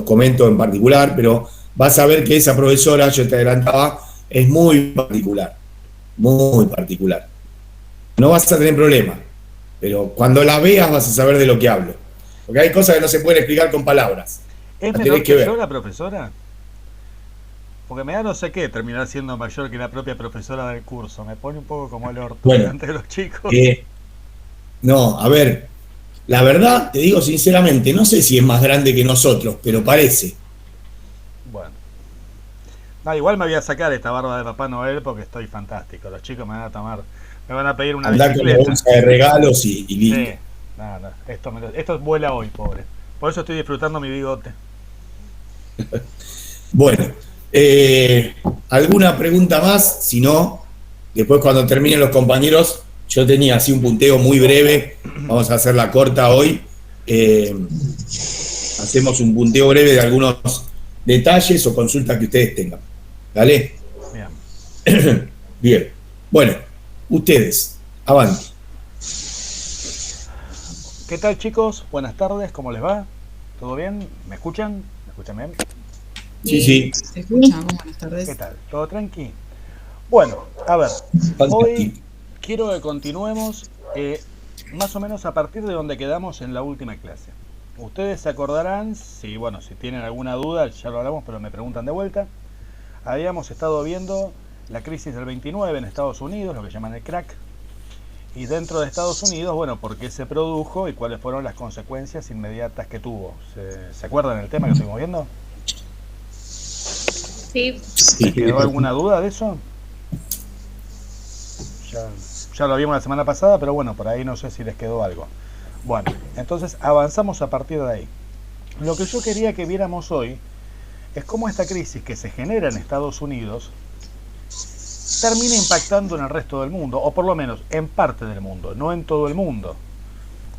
comento en particular, pero vas a ver que esa profesora, yo te adelantaba, es muy particular, muy particular. No vas a tener problema, pero cuando la veas vas a saber de lo que hablo. Porque hay cosas que no se pueden explicar con palabras. ¿Es La tenés menor que que yo ver. la profesora? Porque me da no sé qué terminar siendo mayor que la propia profesora del curso. Me pone un poco como el orto Bueno, delante de los chicos. eh, no, a ver, la verdad, te digo sinceramente, no sé si es más grande que nosotros, pero parece. Bueno. No, igual me voy a sacar esta barba de Papá Noel porque estoy fantástico. Los chicos me van a tomar, me van a pedir una Andá con la bicicleta. bolsa de regalos y Sí, listo. nada, esto vuela hoy, pobre. Por eso estoy disfrutando mi bigote. Bueno, ¿alguna pregunta más? Si no, después cuando terminen los compañeros, yo tenía así un punteo muy breve, vamos a hacerla corta hoy. Eh, Hacemos un punteo breve de algunos detalles o consultas que ustedes tengan. ¿Dale? Bien. Bien. Bueno, ustedes, avanti. ¿Qué tal, chicos? Buenas tardes, ¿cómo les va? ¿Todo bien? ¿Me escuchan? ¿Me escuchan bien? Sí, Sí, sí, se escucha. Buenas ¿Qué tardes. tal? ¿Todo tranqui? Bueno, a ver, hoy fantástico. quiero que continuemos más o menos a partir de donde quedamos en la última clase. Ustedes se acordarán, si bueno, si tienen alguna duda, ya lo hablamos, pero me preguntan de vuelta. Habíamos estado viendo la crisis del 29 en Estados Unidos, lo que llaman el crack, y dentro de Estados Unidos, bueno, por qué se produjo y cuáles fueron las consecuencias inmediatas que tuvo. ¿Se acuerdan del tema que estuvimos viendo? Sí. ¿Les Sí. quedó alguna duda de eso? Ya, ya lo vimos la semana pasada, pero bueno, por ahí no sé si les quedó algo. Bueno, entonces avanzamos a partir de ahí. Lo que yo quería que viéramos hoy es cómo esta crisis que se genera en Estados Unidos termina impactando en el resto del mundo, o por lo menos en parte del mundo, no en todo el mundo.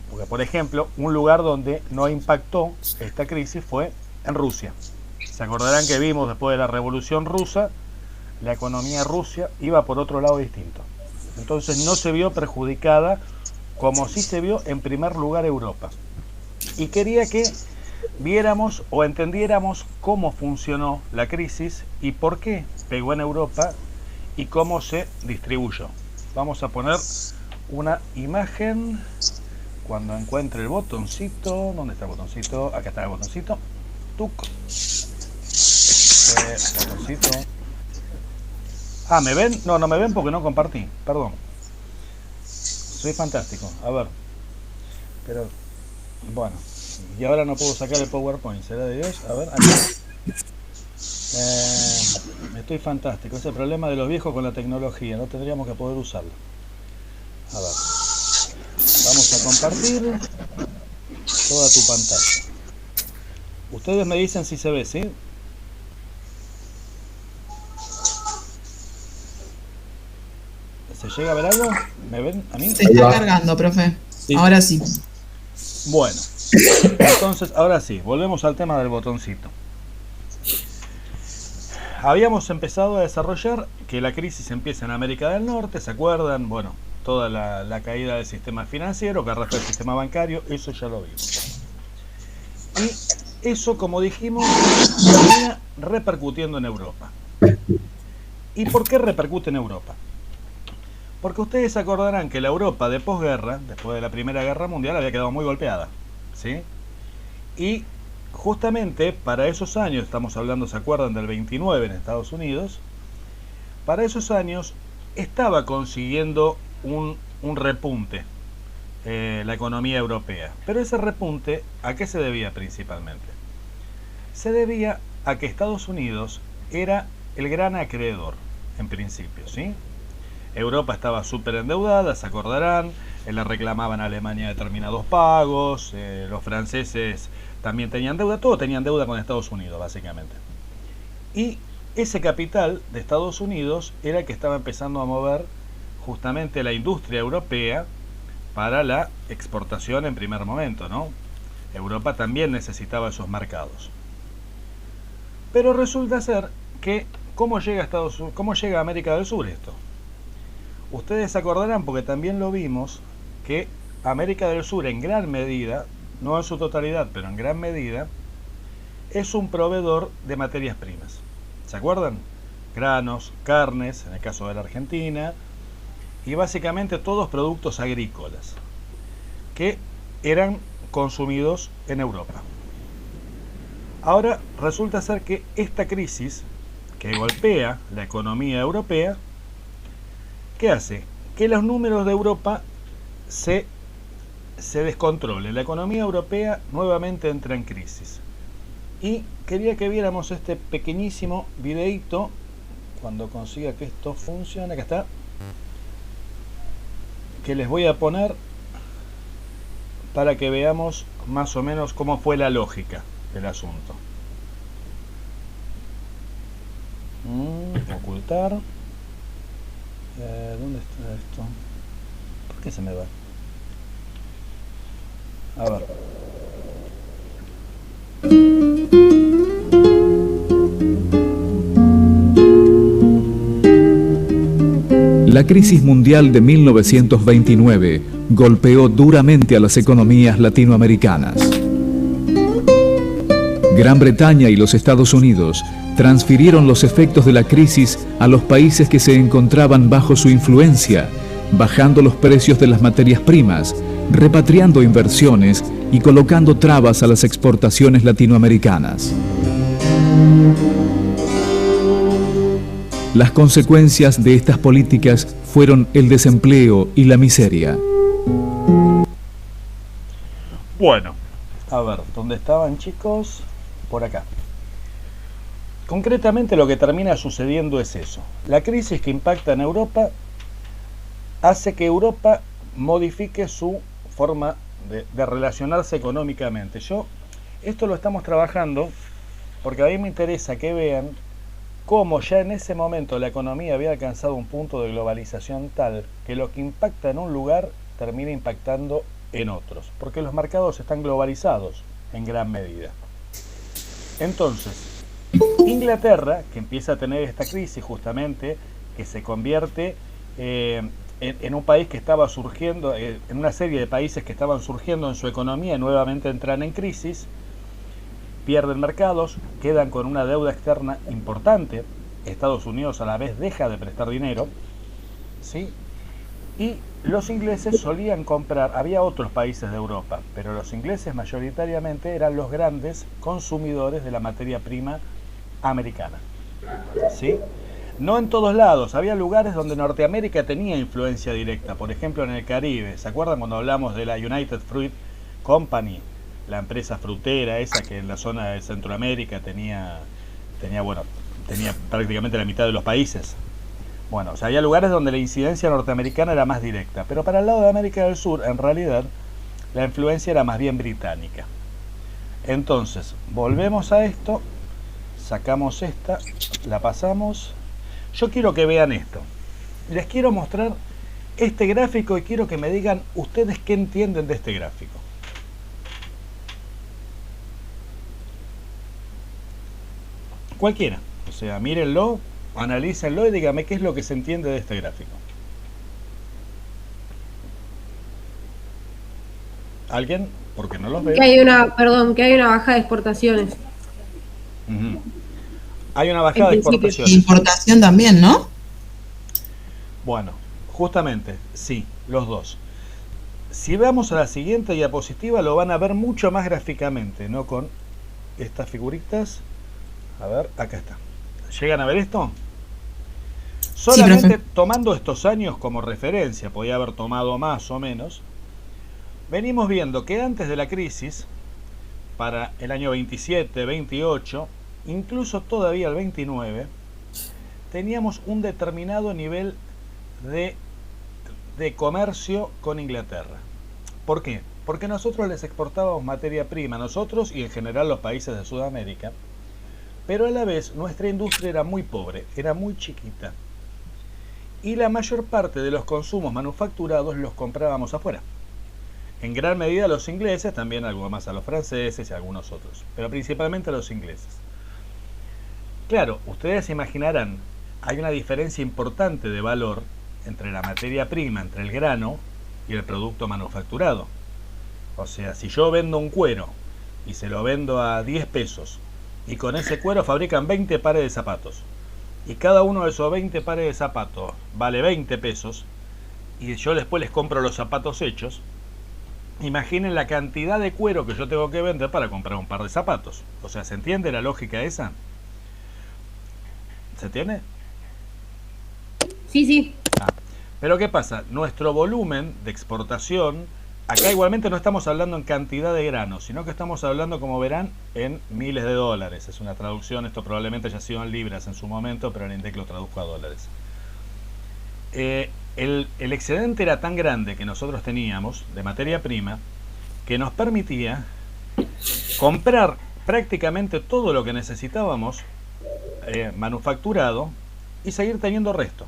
Porque, por ejemplo, un lugar donde no impactó esta crisis fue en Rusia. Se acordarán que vimos después de la Revolución Rusa, la economía rusa iba por otro lado distinto. Entonces no se vio perjudicada como sí se vio en primer lugar Europa. Y quería que viéramos o entendiéramos cómo funcionó la crisis y por qué pegó en Europa y cómo se distribuyó. Vamos a poner una imagen cuando encuentre el botoncito. ¿Dónde está el botoncito? Acá está el botoncito. Tuc. Botoncito. Ah, ¿me ven? No, no me ven porque no compartí. Perdón. Soy fantástico. A ver. Pero, bueno. Y ahora no puedo sacar el PowerPoint. ¿Será de Dios? A ver, acá. Estoy fantástico. Es el problema de los viejos con la tecnología. No tendríamos que poder usarlo. A ver. Vamos a compartir toda tu pantalla. Ustedes me dicen si se ve, ¿sí? ¿Se llega a ver algo? ¿Me ven a mí? Se está cargando, profe. Sí. Ahora sí. Bueno. Entonces, ahora sí. Volvemos al tema del botoncito. Habíamos empezado a desarrollar que la crisis empieza en América del Norte, ¿se acuerdan? Bueno, toda la caída del sistema financiero que arrastra el sistema bancario, eso ya lo vimos. Y eso, como dijimos, termina repercutiendo en Europa. ¿Y por qué repercute en Europa? Porque ustedes se acordarán que la Europa de posguerra, después de la Primera Guerra Mundial, había quedado muy golpeada, ¿sí? Y justamente para esos años, estamos hablando, ¿se acuerdan? Del 29 en Estados Unidos, para esos años estaba consiguiendo un repunte la economía europea. Pero ese repunte, ¿a qué se debía principalmente? Se debía a que Estados Unidos era el gran acreedor, en principio, ¿sí? Europa estaba súper endeudada, se acordarán, le reclamaban a Alemania determinados pagos, los franceses también tenían deuda, todos tenían deuda con Estados Unidos, básicamente. Y ese capital de Estados Unidos era el que estaba empezando a mover justamente la industria europea para la exportación en primer momento, ¿no? Europa también necesitaba esos mercados. Pero resulta ser que, ¿cómo llega a América del Sur esto? Ustedes se acordarán, porque también lo vimos, que América del Sur en gran medida, no en su totalidad, pero en gran medida, es un proveedor de materias primas. ¿Se acuerdan? Granos, carnes, en el caso de la Argentina, y básicamente todos productos agrícolas que eran consumidos en Europa. Ahora resulta ser que esta crisis que golpea la economía europea, ¿qué hace? Que los números de Europa se descontrolen. La economía europea nuevamente entra en crisis. Y quería que viéramos este pequeñísimo videíto, cuando consiga que esto funcione, acá está, que les voy a poner para que veamos más o menos cómo fue la lógica del asunto. Ocultar. ¿Dónde está esto? ¿Por qué se me va? A ver. La crisis mundial de 1929 golpeó duramente a las economías latinoamericanas. Gran Bretaña y los Estados Unidos transfirieron los efectos de la crisis a los países que se encontraban bajo su influencia, bajando los precios de las materias primas, repatriando inversiones y colocando trabas a las exportaciones latinoamericanas. Las consecuencias de estas políticas fueron el desempleo y la miseria. Bueno, a ver, ¿dónde estaban, chicos? Por acá. Concretamente lo que termina sucediendo es eso. La crisis que impacta en Europa hace que Europa modifique su forma de relacionarse económicamente. Esto lo estamos trabajando porque a mí me interesa que vean cómo ya en ese momento la economía había alcanzado un punto de globalización tal que lo que impacta en un lugar termina impactando en otros, porque los mercados están globalizados en gran medida. Entonces, Inglaterra, que empieza a tener esta crisis justamente, que se convierte en un país que estaba surgiendo, en una serie de países que estaban surgiendo en su economía y nuevamente entran en crisis, pierden mercados, quedan con una deuda externa importante. Estados Unidos a la vez deja de prestar dinero, ¿sí? Y los ingleses solían comprar, había otros países de Europa, pero los ingleses mayoritariamente eran los grandes consumidores de la materia prima americana, ¿sí? No en todos lados, había lugares donde Norteamérica tenía influencia directa, por ejemplo en el Caribe. ¿Se acuerdan cuando hablamos de la United Fruit Company? La empresa frutera esa que en la zona de Centroamérica tenía prácticamente la mitad de los países. Bueno, o sea, había lugares donde la incidencia norteamericana era más directa, pero para el lado de América del Sur, en realidad, la influencia era más bien británica. Entonces, volvemos a esto, sacamos esta, la pasamos. Yo quiero que vean esto. Les quiero mostrar este gráfico y quiero que me digan ustedes qué entienden de este gráfico. Cualquiera, o sea, mírenlo, analícenlo y díganme qué es lo que se entiende de este gráfico. ¿Alguien? Porque no los veo. Que hay una baja de exportaciones. Uh-huh. Hay una bajada de exportaciones. Importación también, ¿no? Bueno, justamente, sí, los dos. Si vamos a la siguiente diapositiva lo van a ver mucho más gráficamente, no con estas figuritas. A ver, acá está. ¿Llegan a ver esto? Solamente sí, tomando estos años como referencia, podía haber tomado más o menos, venimos viendo que antes de la crisis, para el año 27, 28, incluso todavía el 29, teníamos un determinado nivel de comercio con Inglaterra. ¿Por qué? Porque nosotros les exportábamos materia prima, nosotros y en general los países de Sudamérica, pero a la vez nuestra industria era muy pobre, era muy chiquita. Y la mayor parte de los consumos manufacturados los comprábamos afuera. En gran medida a los ingleses, también algo más a los franceses y a algunos otros, pero principalmente a los ingleses. Claro, ustedes se imaginarán, hay una diferencia importante de valor entre la materia prima, entre el grano y el producto manufacturado. O sea, si yo vendo un cuero y se lo vendo a 10 pesos, Y con ese cuero fabrican 20 pares de zapatos. Y cada uno de esos 20 pares de zapatos vale 20 pesos. Y yo después les compro los zapatos hechos. Imaginen la cantidad de cuero que yo tengo que vender para comprar un par de zapatos. O sea, ¿se entiende la lógica esa? ¿Se entiende? Sí, sí. Pero ¿qué pasa? Nuestro volumen de exportación, acá igualmente no estamos hablando en cantidad de granos, sino que estamos hablando, como verán, en miles de dólares. Es una traducción, esto probablemente haya sido en libras en su momento, pero en Indec lo traduzco a dólares. El excedente era tan grande que nosotros teníamos de materia prima que nos permitía comprar prácticamente todo lo que necesitábamos manufacturado y seguir teniendo resto.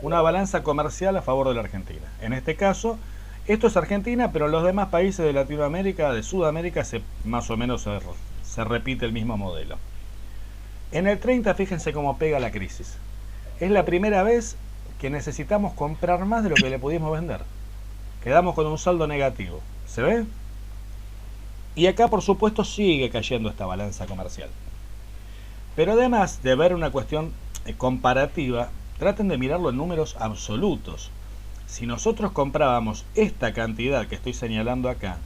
Una balanza comercial a favor de la Argentina. En este caso, esto es Argentina, pero en los demás países de Latinoamérica, de Sudamérica, más o menos se repite el mismo modelo. En el 30, fíjense cómo pega la crisis. Es la primera vez que necesitamos comprar más de lo que le pudimos vender. Quedamos con un saldo negativo. ¿Se ve? Y acá, por supuesto, sigue cayendo esta balanza comercial. Pero además de ver una cuestión comparativa, traten de mirarlo en números absolutos. Si nosotros comprábamos esta cantidad que estoy señalando acá,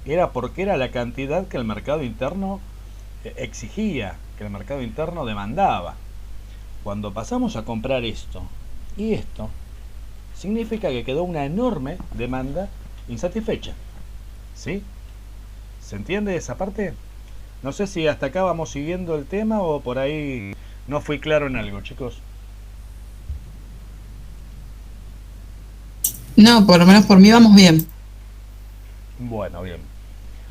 era porque era la cantidad que el mercado interno exigía, que el mercado interno demandaba. Cuando pasamos a comprar esto y esto, significa que quedó una enorme demanda insatisfecha. ¿Sí? ¿Se entiende esa parte? No sé si hasta acá vamos siguiendo el tema o por ahí no fui claro en algo, chicos. No, por lo menos por mí vamos bien. Bueno, bien.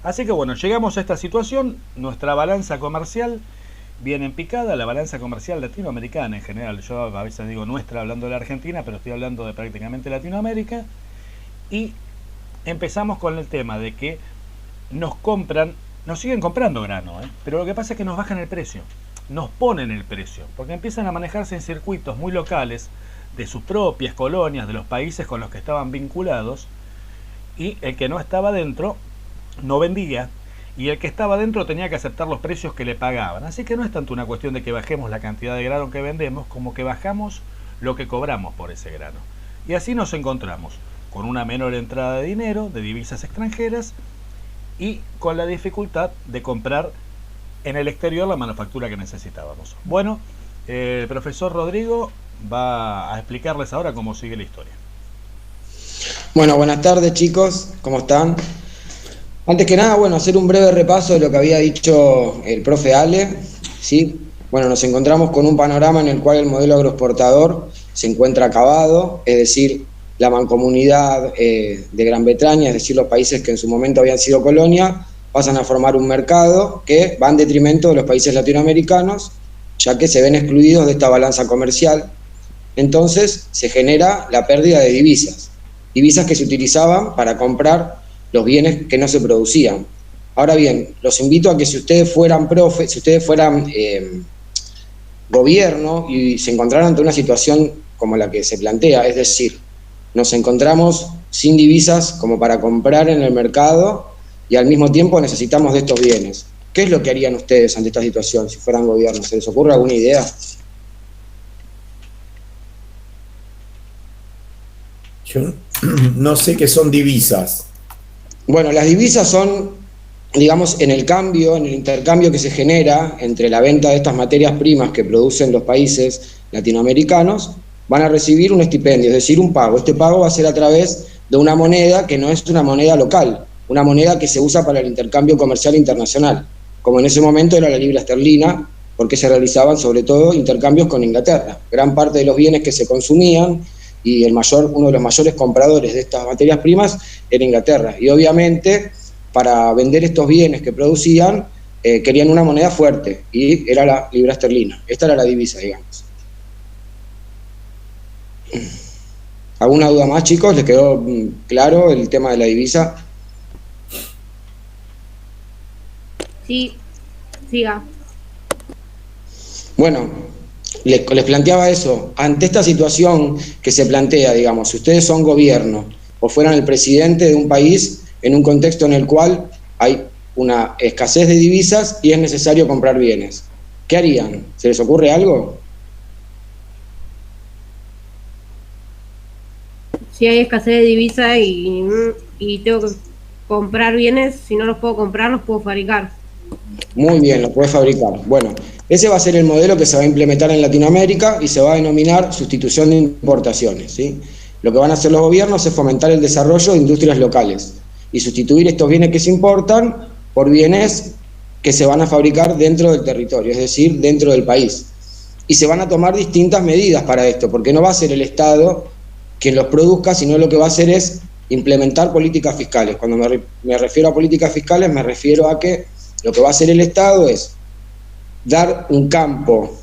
Así que bueno, llegamos a esta situación. Nuestra balanza comercial viene en picada, la balanza comercial latinoamericana en general. Yo a veces digo nuestra hablando de la Argentina, pero estoy hablando de prácticamente Latinoamérica. Y empezamos con el tema de que nos siguen comprando grano, pero lo que pasa es que nos bajan el precio, nos ponen el precio, porque empiezan a manejarse en circuitos muy locales de sus propias colonias, de los países con los que estaban vinculados, y el que no estaba dentro no vendía, y el que estaba dentro tenía que aceptar los precios que le pagaban. Así que no es tanto una cuestión de que bajemos la cantidad de grano que vendemos, como que bajamos lo que cobramos por ese grano. Y así nos encontramos con una menor entrada de dinero, de divisas extranjeras, y con la dificultad de comprar en el exterior la manufactura que necesitábamos. Bueno, el profesor Rodrigo va a explicarles ahora cómo sigue la historia. Bueno, buenas tardes chicos, ¿cómo están? Antes que nada, bueno, hacer un breve repaso de lo que había dicho el profe Ale, ¿sí? Bueno, nos encontramos con un panorama en el cual el modelo agroexportador se encuentra acabado, es decir, la mancomunidad de Gran Bretaña, es decir, los países que en su momento habían sido colonia, pasan a formar un mercado que va en detrimento de los países latinoamericanos, ya que se ven excluidos de esta balanza comercial. Entonces se genera la pérdida de divisas que se utilizaban para comprar los bienes que no se producían. Ahora bien, los invito a que si ustedes fueran gobierno y se encontraran ante una situación como la que se plantea, es decir, nos encontramos sin divisas como para comprar en el mercado y al mismo tiempo necesitamos de estos bienes. ¿Qué es lo que harían ustedes ante esta situación si fueran gobierno? ¿Se les ocurre alguna idea? Yo no sé qué son divisas. Bueno, las divisas son, digamos, en el intercambio que se genera entre la venta de estas materias primas que producen los países latinoamericanos, van a recibir un estipendio, es decir, un pago. Este pago va a ser a través de una moneda que no es una moneda local, una moneda que se usa para el intercambio comercial internacional, como en ese momento era la libra esterlina, porque se realizaban sobre todo intercambios con Inglaterra. Gran parte de los bienes que se consumían y uno de los mayores compradores de estas materias primas era Inglaterra. Y obviamente, para vender estos bienes que producían, querían una moneda fuerte, y era la libra esterlina. Esta era la divisa, digamos. ¿Alguna duda más, chicos? ¿Les quedó claro el tema de la divisa? Sí, siga. Bueno, les planteaba eso. Ante esta situación que se plantea, digamos, si ustedes son gobierno o fueran el presidente de un país en un contexto en el cual hay una escasez de divisas y es necesario comprar bienes, ¿qué harían? ¿Se les ocurre algo? Si hay escasez de divisa y tengo que comprar bienes, si no los puedo comprar, los puedo fabricar. Muy bien, lo puedes fabricar. Bueno, ese va a ser el modelo que se va a implementar en Latinoamérica y se va a denominar sustitución de importaciones, ¿sí? Lo que van a hacer los gobiernos es fomentar el desarrollo de industrias locales y sustituir estos bienes que se importan por bienes que se van a fabricar dentro del territorio, es decir, dentro del país. Y se van a tomar distintas medidas para esto, porque no va a ser el Estado quien los produzca, sino lo que va a hacer es implementar políticas fiscales. Cuando me refiero a políticas fiscales, me refiero a que lo que va a hacer el Estado es dar un campo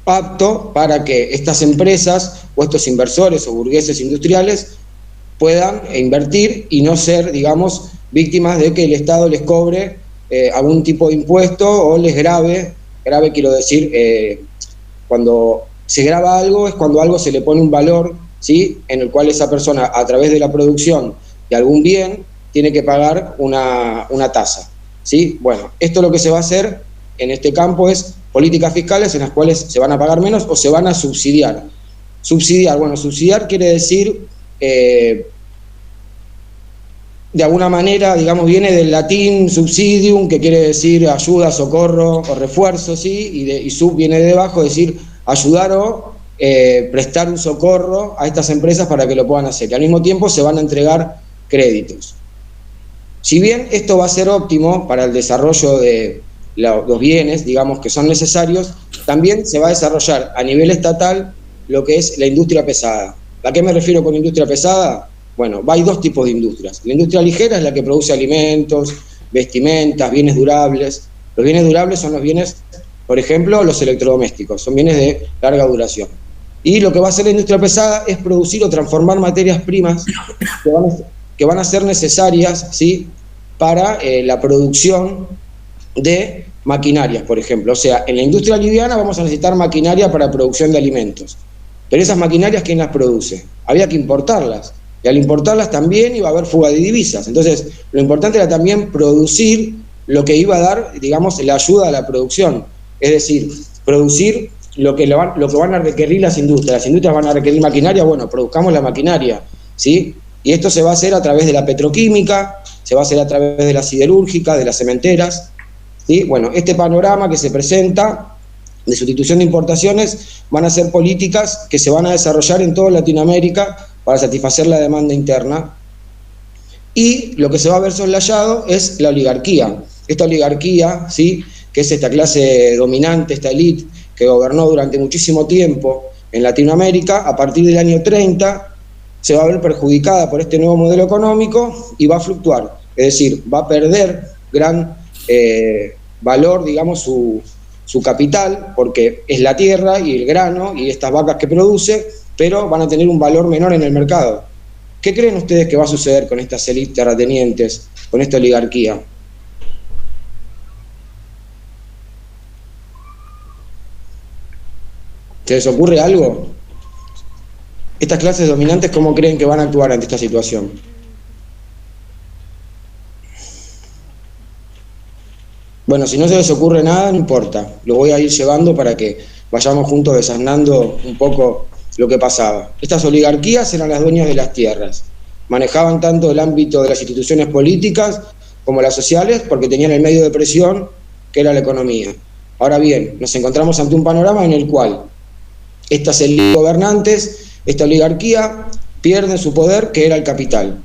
apto para que estas empresas o estos inversores o burgueses industriales puedan invertir y no ser, digamos, víctimas de que el Estado les cobre algún tipo de impuesto o les grave quiero decir, cuando se graba algo es cuando algo se le pone un valor, ¿sí?, en el cual esa persona, a través de la producción de algún bien, tiene que pagar una tasa, ¿sí? Bueno, esto lo que se va a hacer en este campo es políticas fiscales en las cuales se van a pagar menos o se van a subsidiar. Subsidiar quiere decir, de alguna manera, digamos, viene del latín subsidium, que quiere decir ayuda, socorro o refuerzo, ¿sí? Y sub viene de debajo, es decir, ayudar o prestar un socorro a estas empresas para que lo puedan hacer. Y al mismo tiempo se van a entregar créditos. Si bien esto va a ser óptimo para el desarrollo de los bienes, digamos, que son necesarios, también se va a desarrollar a nivel estatal lo que es la industria pesada. ¿A qué me refiero con industria pesada? Bueno, hay dos tipos de industrias. La industria ligera es la que produce alimentos, vestimentas, bienes durables. Los bienes durables son los bienes, por ejemplo, los electrodomésticos, son bienes de larga duración. Y lo que va a hacer la industria pesada es producir o transformar materias primas que van a ser necesarias, ¿sí?, para la producción de maquinarias, por ejemplo. O sea, en la industria liviana vamos a necesitar maquinaria para producción de alimentos. Pero esas maquinarias, ¿quién las produce? Había que importarlas. Y al importarlas también iba a haber fuga de divisas. Entonces, lo importante era también producir lo que iba a dar, digamos, la ayuda a la producción. Es decir, producir lo que van a requerir las industrias. Las industrias van a requerir maquinaria, bueno, produzcamos la maquinaria, ¿sí? Y esto se va a hacer a través de la petroquímica, se va a hacer a través de la siderúrgica, de las cementeras, ¿sí? Bueno, este panorama que se presenta de sustitución de importaciones van a ser políticas que se van a desarrollar en toda Latinoamérica para satisfacer la demanda interna. Y lo que se va a ver soslayado es la oligarquía. Esta oligarquía, ¿sí?, que es esta clase dominante, esta élite que gobernó durante muchísimo tiempo en Latinoamérica, a partir del año 30 se va a ver perjudicada por este nuevo modelo económico y va a fluctuar. Es decir, va a perder gran valor, digamos, su capital, porque es la tierra y el grano y estas vacas que produce, pero van a tener un valor menor en el mercado. ¿Qué creen ustedes que va a suceder con estas élites terratenientes, con esta oligarquía? ¿Se les ocurre algo? Estas clases dominantes, ¿cómo creen que van a actuar ante esta situación? Bueno, si no se les ocurre nada, no importa. Lo voy a ir llevando para que vayamos juntos desasnando un poco lo que pasaba. Estas oligarquías eran las dueñas de las tierras. Manejaban tanto el ámbito de las instituciones políticas como las sociales porque tenían el medio de presión que era la economía. Ahora bien, nos encontramos ante un panorama en el cual estas élites gobernantes, esta oligarquía, pierden su poder, que era el capital.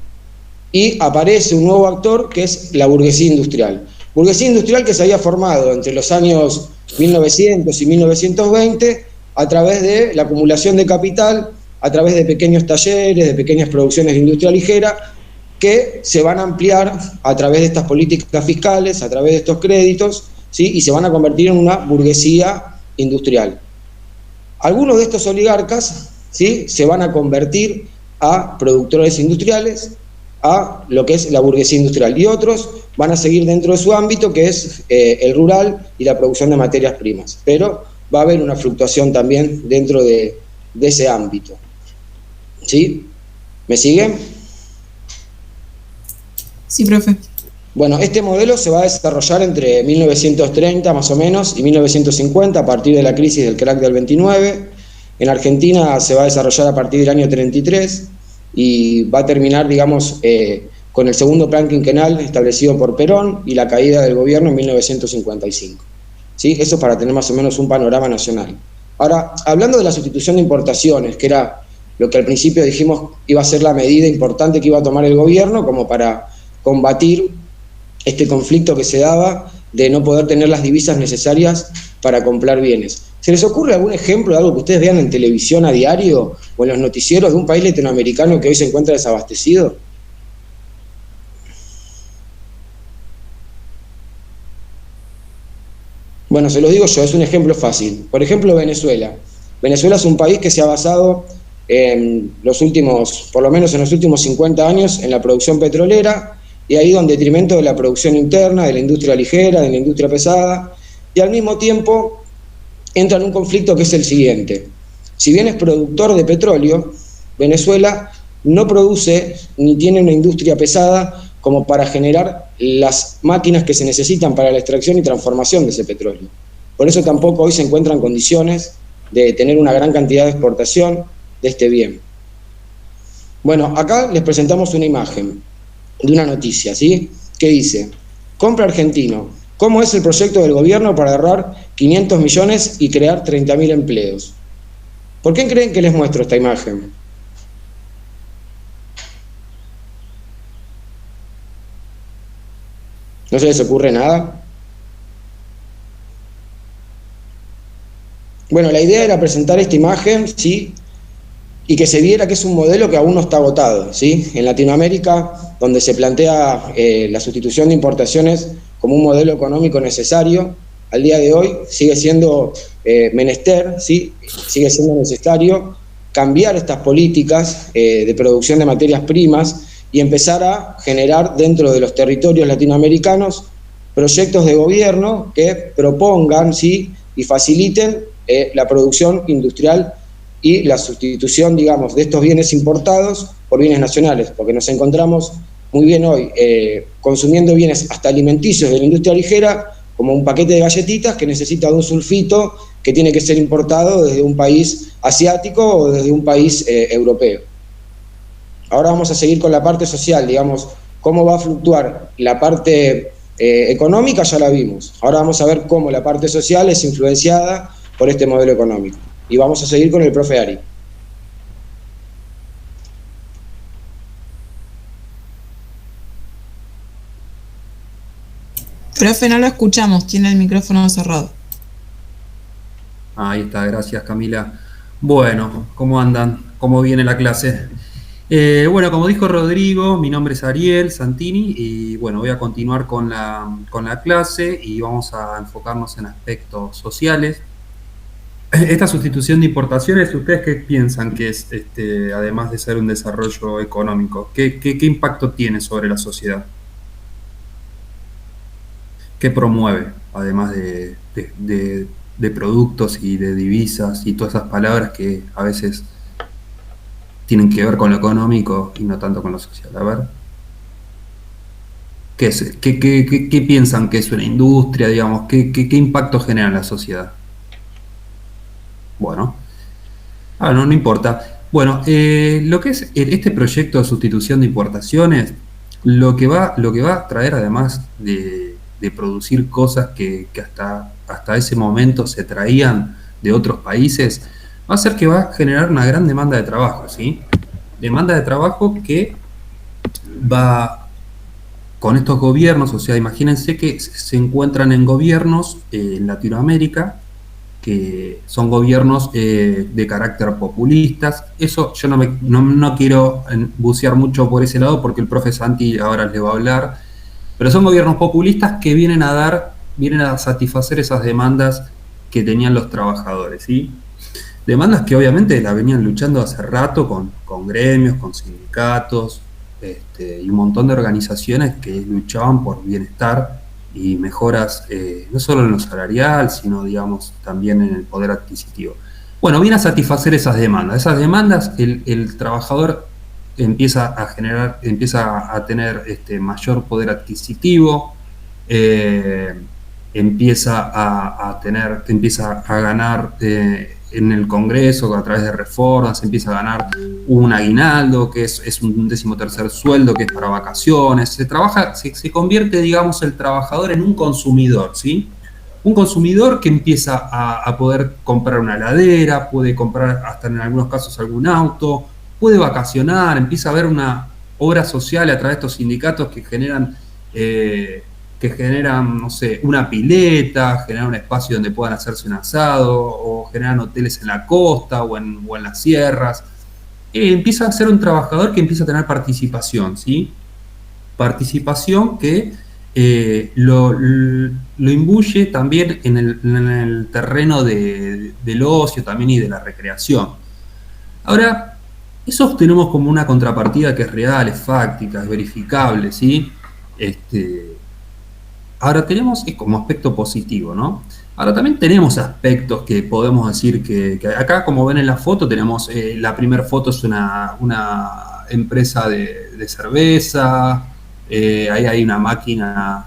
Y aparece un nuevo actor, que es la burguesía industrial. Burguesía industrial que se había formado entre los años 1900 y 1920 a través de la acumulación de capital, a través de pequeños talleres, de pequeñas producciones de industria ligera, que se van a ampliar a través de estas políticas fiscales, a través de estos créditos, ¿sí?, y se van a convertir en una burguesía industrial. Algunos de estos oligarcas, ¿sí?, se van a convertir a productores industriales, a lo que es la burguesía industrial, y otros van a seguir dentro de su ámbito, que es el rural y la producción de materias primas. Pero va a haber una fluctuación también dentro de ese ámbito. ¿Sí? ¿Me siguen? Sí, profe. Bueno, este modelo se va a desarrollar entre 1930 más o menos y 1950 a partir de la crisis del crack del 29. En Argentina se va a desarrollar a partir del año 33 y va a terminar, digamos, con el segundo plan quinquenal establecido por Perón y la caída del gobierno en 1955. ¿Sí? Eso para tener más o menos un panorama nacional. Ahora, hablando de la sustitución de importaciones, que era lo que al principio dijimos iba a ser la medida importante que iba a tomar el gobierno como para combatir este conflicto que se daba de no poder tener las divisas necesarias para comprar bienes. ¿Se les ocurre algún ejemplo de algo que ustedes vean en televisión a diario o en los noticieros de un país latinoamericano que hoy se encuentra desabastecido? Bueno, se los digo yo, es un ejemplo fácil. Por ejemplo, Venezuela. Venezuela es un país que se ha basado por lo menos en los últimos 50 años, en la producción petrolera, y ha ido en detrimento de la producción interna, de la industria ligera, de la industria pesada, y al mismo tiempo entra en un conflicto que es el siguiente. Si bien es productor de petróleo, Venezuela no produce ni tiene una industria pesada como para generar las máquinas que se necesitan para la extracción y transformación de ese petróleo. Por eso tampoco hoy se encuentran condiciones de tener una gran cantidad de exportación de este bien. Bueno, acá les presentamos una imagen de una noticia, ¿sí? Que dice: compra argentino, ¿cómo es el proyecto del gobierno para ahorrar 500 millones y crear 30.000 empleos? ¿Por qué creen que les muestro esta imagen? ¿No se les ocurre nada? Bueno, la idea era presentar esta imagen, ¿sí? Y que se viera que es un modelo que aún no está agotado, ¿sí? En Latinoamérica, donde se plantea la sustitución de importaciones como un modelo económico necesario, al día de hoy sigue siendo menester, ¿sí? Sigue siendo necesario cambiar estas políticas de producción de materias primas y empezar a generar dentro de los territorios latinoamericanos proyectos de gobierno que propongan, ¿sí? Y faciliten la producción industrial y la sustitución, digamos, de estos bienes importados por bienes nacionales, porque nos encontramos muy bien hoy consumiendo bienes hasta alimenticios de la industria ligera, como un paquete de galletitas que necesita de un sulfito que tiene que ser importado desde un país asiático o desde un país europeo. Ahora vamos a seguir con la parte social, digamos, cómo va a fluctuar la parte económica, ya la vimos. Ahora vamos a ver cómo la parte social es influenciada por este modelo económico. Y vamos a seguir con el profe Ari. Profe, no lo escuchamos, tiene el micrófono cerrado. Ahí está, gracias Camila. Bueno, ¿cómo andan? ¿Cómo viene la clase? Bueno, como dijo Rodrigo, mi nombre es Ariel Santini y bueno, voy a continuar con la clase y vamos a enfocarnos en aspectos sociales. Esta sustitución de importaciones, ¿ustedes qué piensan que es, además de ser un desarrollo económico? ¿Qué impacto tiene sobre la sociedad? ¿Qué promueve, además de productos y de divisas y todas esas palabras que a veces tienen que ver con lo económico y no tanto con lo social? A ver, ¿qué piensan que es una industria, digamos? ¿Qué impacto genera en la sociedad? Bueno, no importa. Bueno, lo que es este proyecto de sustitución de importaciones, lo que va a traer, además de producir cosas que hasta ese momento se traían de otros países, va a ser que va a generar una gran demanda de trabajo, ¿sí? Demanda de trabajo que va con estos gobiernos, o sea, imagínense que se encuentran en gobiernos en Latinoamérica, que son gobiernos de carácter populistas. Eso yo no quiero bucear mucho por ese lado porque el profe Santi ahora les va a hablar, pero son gobiernos populistas que vienen a satisfacer esas demandas que tenían los trabajadores, ¿sí? Demandas que obviamente las venían luchando hace rato con gremios, con sindicatos y un montón de organizaciones que luchaban por bienestar y mejoras no solo en lo salarial, sino digamos también en el poder adquisitivo. Bueno, viene a satisfacer esas demandas. Esas demandas el trabajador empieza a tener mayor poder adquisitivo, empieza a ganar en el Congreso a través de reformas, empieza a ganar un aguinaldo, que es un 13º sueldo, que es para vacaciones, se convierte, digamos, el trabajador en un consumidor, ¿sí? Un consumidor que empieza a poder comprar una heladera, puede comprar hasta en algunos casos algún auto, puede vacacionar, empieza a haber una obra social a través de estos sindicatos que generan, no sé, una pileta, generan un espacio donde puedan hacerse un asado, o generan hoteles en la costa o en las sierras. Empieza a ser un trabajador que empieza a tener participación, ¿sí? Participación que lo imbuye también en el terreno del ocio también y de la recreación. Ahora, eso tenemos como una contrapartida que es real, es fáctica, es verificable, ¿sí? Ahora tenemos como aspecto positivo, ¿no? Ahora también tenemos aspectos que podemos decir que acá, como ven en la foto, tenemos, la primera foto es una empresa de cerveza. Ahí hay una máquina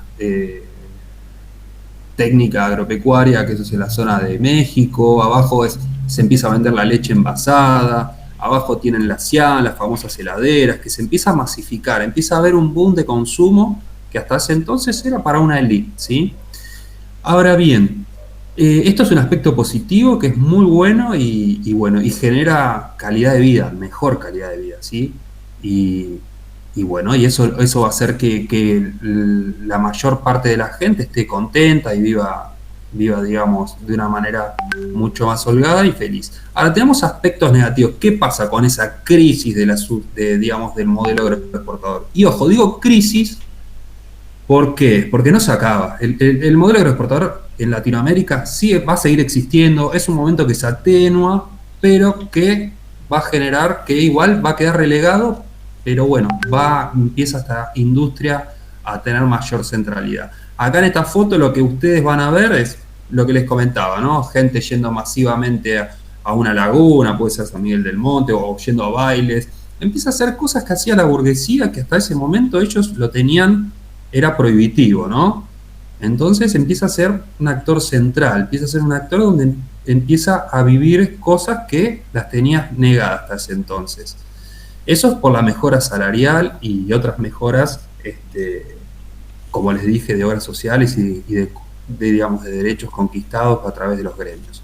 técnica agropecuaria, que eso es en la zona de México. Abajo se empieza a vender la leche envasada. Abajo tienen las CIAN, las famosas heladeras, que se empieza a masificar. Empieza a haber un boom de consumo que hasta ese entonces era para una élite, ¿sí? Ahora bien, esto es un aspecto positivo que es muy bueno y genera calidad de vida, mejor calidad de vida, ¿sí? Y eso va a hacer que la mayor parte de la gente esté contenta y viva, digamos, de una manera mucho más holgada y feliz. Ahora, tenemos aspectos negativos. ¿Qué pasa con esa crisis digamos, del modelo agroexportador? Y ojo, digo crisis, ¿por qué? Porque no se acaba. El modelo agroexportador en Latinoamérica va a seguir existiendo, es un momento que se atenúa, pero que va a generar que igual va a quedar relegado, pero bueno, empieza esta industria a tener mayor centralidad. Acá en esta foto lo que ustedes van a ver es lo que les comentaba, ¿no? Gente yendo masivamente a una laguna, puede ser San Miguel del Monte, o yendo a bailes. Empieza a hacer cosas que hacía la burguesía, que hasta ese momento ellos lo tenían, era prohibitivo, ¿no? Entonces empieza a ser un actor central, empieza a ser un actor donde empieza a vivir cosas que las tenías negadas hasta ese entonces. Eso es por la mejora salarial y otras mejoras, como les dije, de obras sociales y de derechos conquistados a través de los gremios.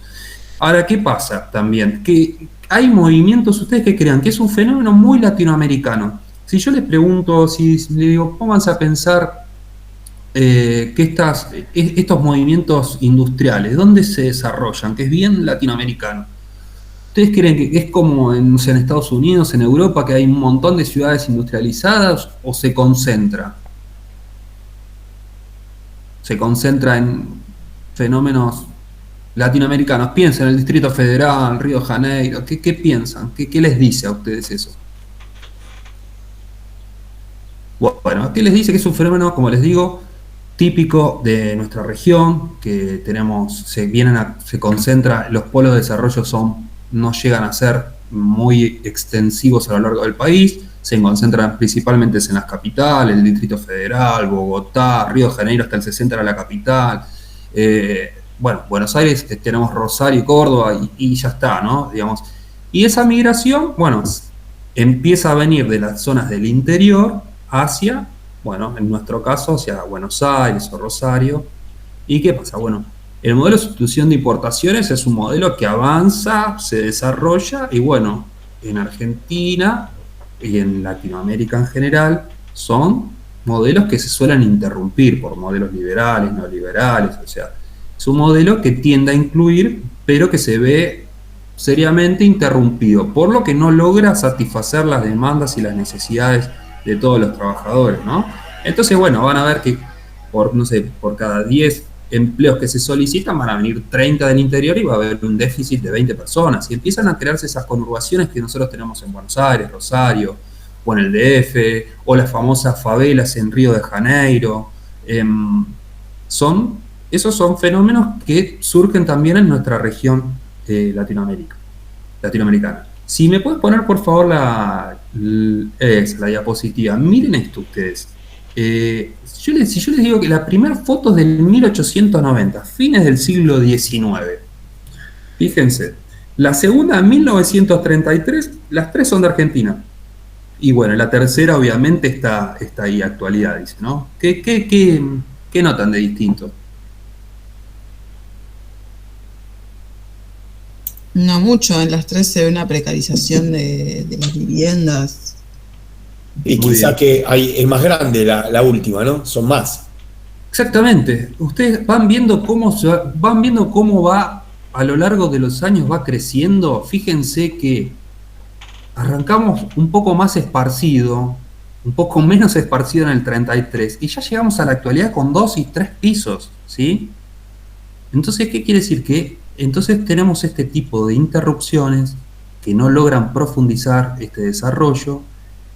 Ahora, ¿qué pasa también? Que hay movimientos, ustedes que crean que es un fenómeno muy latinoamericano. Si yo les pregunto, si les digo, pónganse a pensar que estos movimientos industriales, ¿dónde se desarrollan? Que es bien latinoamericano. ¿Ustedes creen que es como en Estados Unidos, en Europa, que hay un montón de ciudades industrializadas, o se concentra? Se concentra en fenómenos latinoamericanos. Piensen en el Distrito Federal, Río de Janeiro. ¿Qué piensan? ¿Qué les dice a ustedes eso? Bueno, ¿qué les dice? Que es un fenómeno, como les digo, típico de nuestra región, que tenemos, se concentra, los polos de desarrollo no llegan a ser muy extensivos a lo largo del país, se concentran principalmente en las capitales, el Distrito Federal, Bogotá, Río de Janeiro hasta el 60 era la capital. Buenos Aires, tenemos Rosario y Córdoba y ya está, ¿no? Digamos. Y esa migración, empieza a venir de las zonas del interior hacia, en nuestro caso, hacia Buenos Aires o Rosario. ¿Y qué pasa? El modelo de sustitución de importaciones es un modelo que avanza, se desarrolla y en Argentina y en Latinoamérica en general son modelos que se suelen interrumpir por modelos liberales, neoliberales, o sea, es un modelo que tiende a incluir, pero que se ve seriamente interrumpido, por lo que no logra satisfacer las demandas y las necesidades de todos los trabajadores, ¿no? Entonces, van a ver que por cada 10 empleos que se solicitan van a venir 30 del interior y va a haber un déficit de 20 personas. Y empiezan a crearse esas conurbaciones que nosotros tenemos en Buenos Aires, Rosario, o en el DF, o las famosas favelas en Río de Janeiro. Esos son fenómenos que surgen también en nuestra región latinoamericana. Si me puedes poner, por favor, Es la diapositiva. Miren esto ustedes. Si yo les digo que la primera foto es del 1890, fines del siglo XIX. Fíjense. La segunda, 1933, las tres son de Argentina. Y bueno, la tercera obviamente está ahí, actualidad, dice, ¿no? ¿Qué notan de distinto? No mucho, en las tres se ve una precarización de las viviendas. Y Muy quizá bien. que es más grande la última, ¿no? Son más. Exactamente. Ustedes van viendo cómo va a lo largo de los años, va creciendo. Fíjense que arrancamos un poco más esparcido, un poco menos esparcido en el 33, y ya llegamos a la actualidad con 2 y 3 pisos, ¿sí? Entonces, ¿qué quiere decir? Que entonces tenemos este tipo de interrupciones que no logran profundizar este desarrollo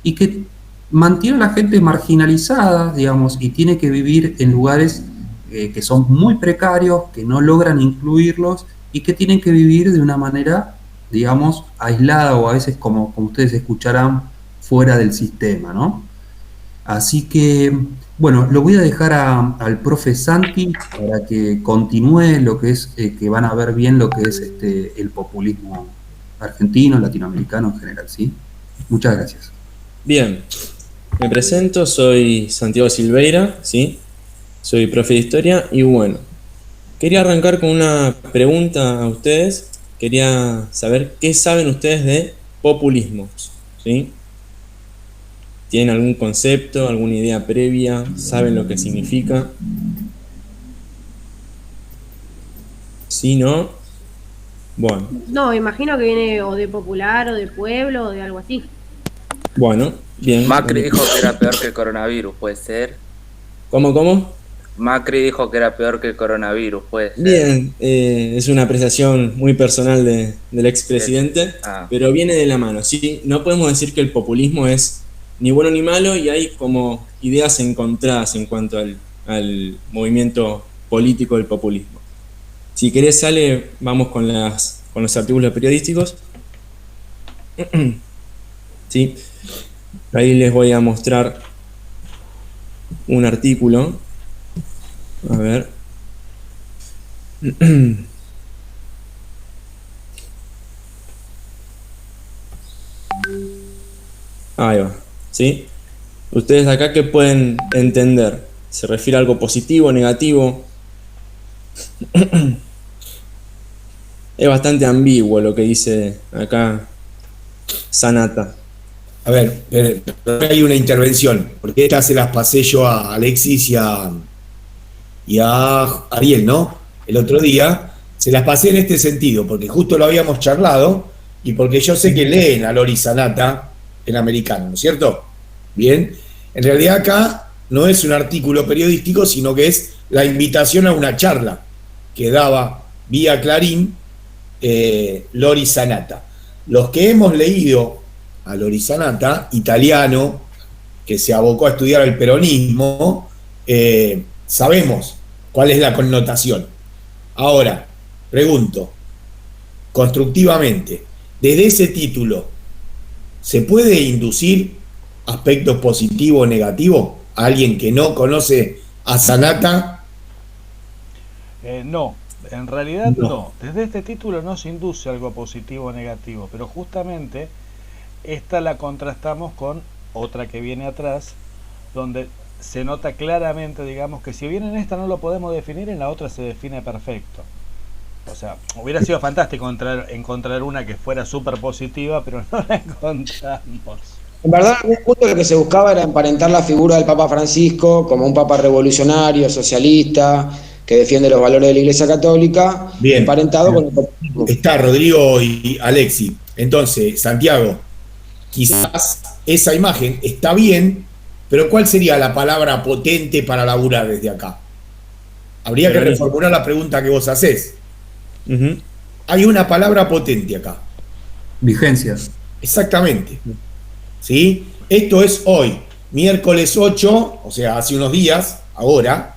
y que mantiene a la gente marginalizada, digamos, y tiene que vivir en lugares que son muy precarios, que no logran incluirlos y que tienen que vivir de una manera, digamos, aislada o a veces, como ustedes escucharán, fuera del sistema, ¿no? Así que, bueno, lo voy a dejar al profe Santi para que continúe lo que es, que van a ver bien lo que es el populismo argentino, latinoamericano en general, ¿sí? Muchas gracias. Bien, me presento, soy Santiago Silveira, ¿sí? Soy profe de historia y bueno, quería arrancar con una pregunta a ustedes. Quería saber qué saben ustedes de populismo, ¿sí? ¿Tienen algún concepto, alguna idea previa? ¿Saben lo que significa? ¿Sí, no? Bueno, No, imagino que viene o de popular o de pueblo o de algo así. bueno, bien. Macri dijo que era peor que el coronavirus, ¿puede ser? ¿Cómo? Macri dijo que era peor que el coronavirus, ¿puede ser? Bien, es una apreciación muy personal del expresidente, pero viene de la mano, ¿sí? No podemos decir que el populismo es ni bueno ni malo y hay como ideas encontradas en cuanto al movimiento político del populismo. Si querés, Ale, vamos con los artículos periodísticos. ¿Sí? Ahí les voy a mostrar un artículo. A ver. Ahí va. ¿Sí? Ustedes de acá, ¿qué pueden entender? ¿Se refiere a algo positivo, negativo? Es bastante ambiguo lo que dice acá Sanata. A ver, pero hay una intervención, porque estas se las pasé yo a Alexis y a Ariel, ¿no? El otro día se las pasé en este sentido, porque justo lo habíamos charlado y porque yo sé que leen a Lori Sanata en Americano, ¿no es cierto? Bien, en realidad acá no es un artículo periodístico, sino que es la invitación a una charla que daba vía Clarín Lori Sanata. Los que hemos leído a Lori Sanata, italiano, que se abocó a estudiar el peronismo, sabemos cuál es la connotación. Ahora, pregunto, constructivamente, desde ese título, ¿se puede inducir aspectos positivos o negativos a alguien que no conoce a Sanata? No, en realidad no. Desde este título no se induce algo positivo o negativo, pero justamente esta la contrastamos con otra que viene atrás, donde se nota claramente, digamos, que si bien en esta no lo podemos definir, en la otra se define perfecto. O sea, hubiera sido fantástico encontrar una que fuera súper positiva, pero no la encontramos. En verdad, en algún punto lo que se buscaba era emparentar la figura del Papa Francisco como un papa revolucionario, socialista, que defiende los valores de la Iglesia Católica, bien, emparentado con el populismo. Está Rodrigo y Alexis. Entonces, Santiago, quizás esa imagen está bien, pero ¿cuál sería la palabra potente para laburar desde acá? Habría que reformular la pregunta que vos hacés. Hay una palabra potente acá. Vigencias. Exactamente. ¿Sí? Esto es hoy, miércoles 8, o sea, hace unos días, ahora,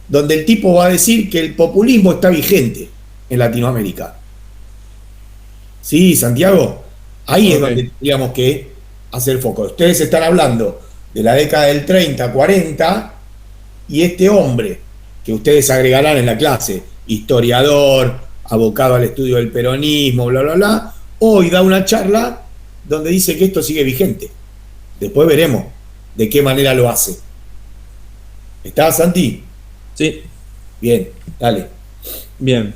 donde el tipo va a decir que el populismo está vigente en Latinoamérica. ¿Sí, Santiago? Ahí es donde tendríamos que hacer foco. Ustedes están hablando de la década del 30, 40, y este hombre, que ustedes agregarán en la clase, historiador, abocado al estudio del peronismo, bla, bla, bla, hoy da una charla donde dice que esto sigue vigente. Después veremos de qué manera lo hace. ¿Está, Santi? Sí. Bien, dale. Bien.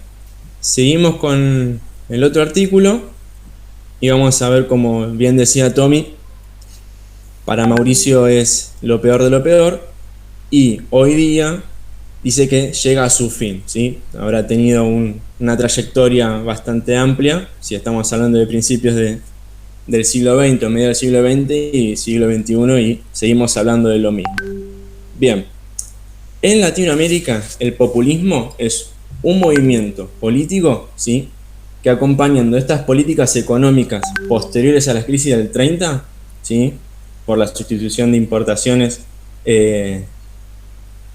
Seguimos con el otro artículo y vamos a ver, como bien decía Tommy, para Mauricio es lo peor de lo peor y hoy día dice que llega a su fin, ¿sí? Habrá tenido una trayectoria bastante amplia, si estamos hablando de principios del siglo XX, o medio del siglo XX y siglo XXI, y seguimos hablando de lo mismo. Bien, en Latinoamérica el populismo es un movimiento político, ¿sí?, que acompañando estas políticas económicas posteriores a la crisis del 30, ¿sí?, por la sustitución de importaciones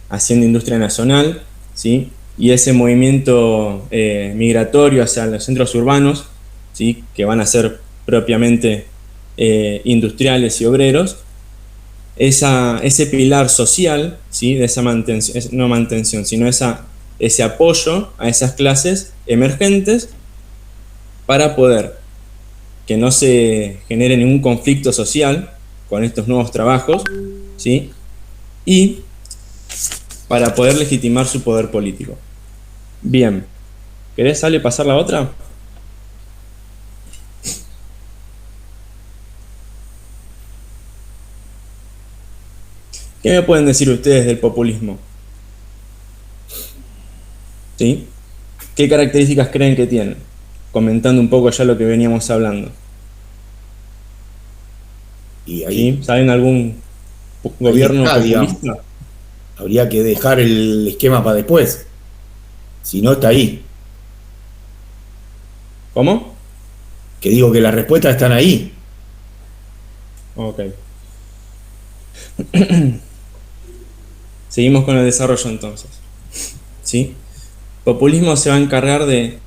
haciendo industria nacional, ¿sí?, y ese movimiento migratorio hacia los centros urbanos, ¿sí?, que van a ser propiamente industriales y obreros, ese pilar social, ¿sí?, de esa mantención, sino ese apoyo a esas clases emergentes para poder que no se genere ningún conflicto social con estos nuevos trabajos, ¿sí?, y para poder legitimar su poder político. Bien, ¿querés, Ale, pasar la otra? ¿Qué me pueden decir ustedes del populismo? ¿Sí? ¿Qué características creen que tiene? Comentando un poco ya lo que veníamos hablando. Y ahí, ¿Sí? ¿Saben algún gobierno populista? Habría que dejar el esquema para después. Si no, está ahí. ¿Cómo? Que digo que las respuestas están ahí. Ok. Seguimos con el desarrollo entonces. ¿Sí? Populismo se va a encargar de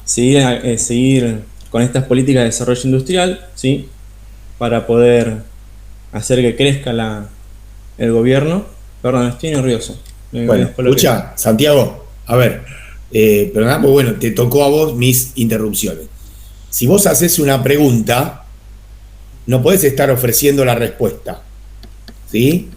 seguir con estas políticas de desarrollo industrial, ¿sí?, para poder hacer que crezca el gobierno. Perdón, estoy nervioso. Bueno, escucha, Santiago, a ver, perdón, pues bueno, te tocó a vos mis interrupciones. Si vos haces una pregunta, no podés estar ofreciendo la respuesta. ¿Sí?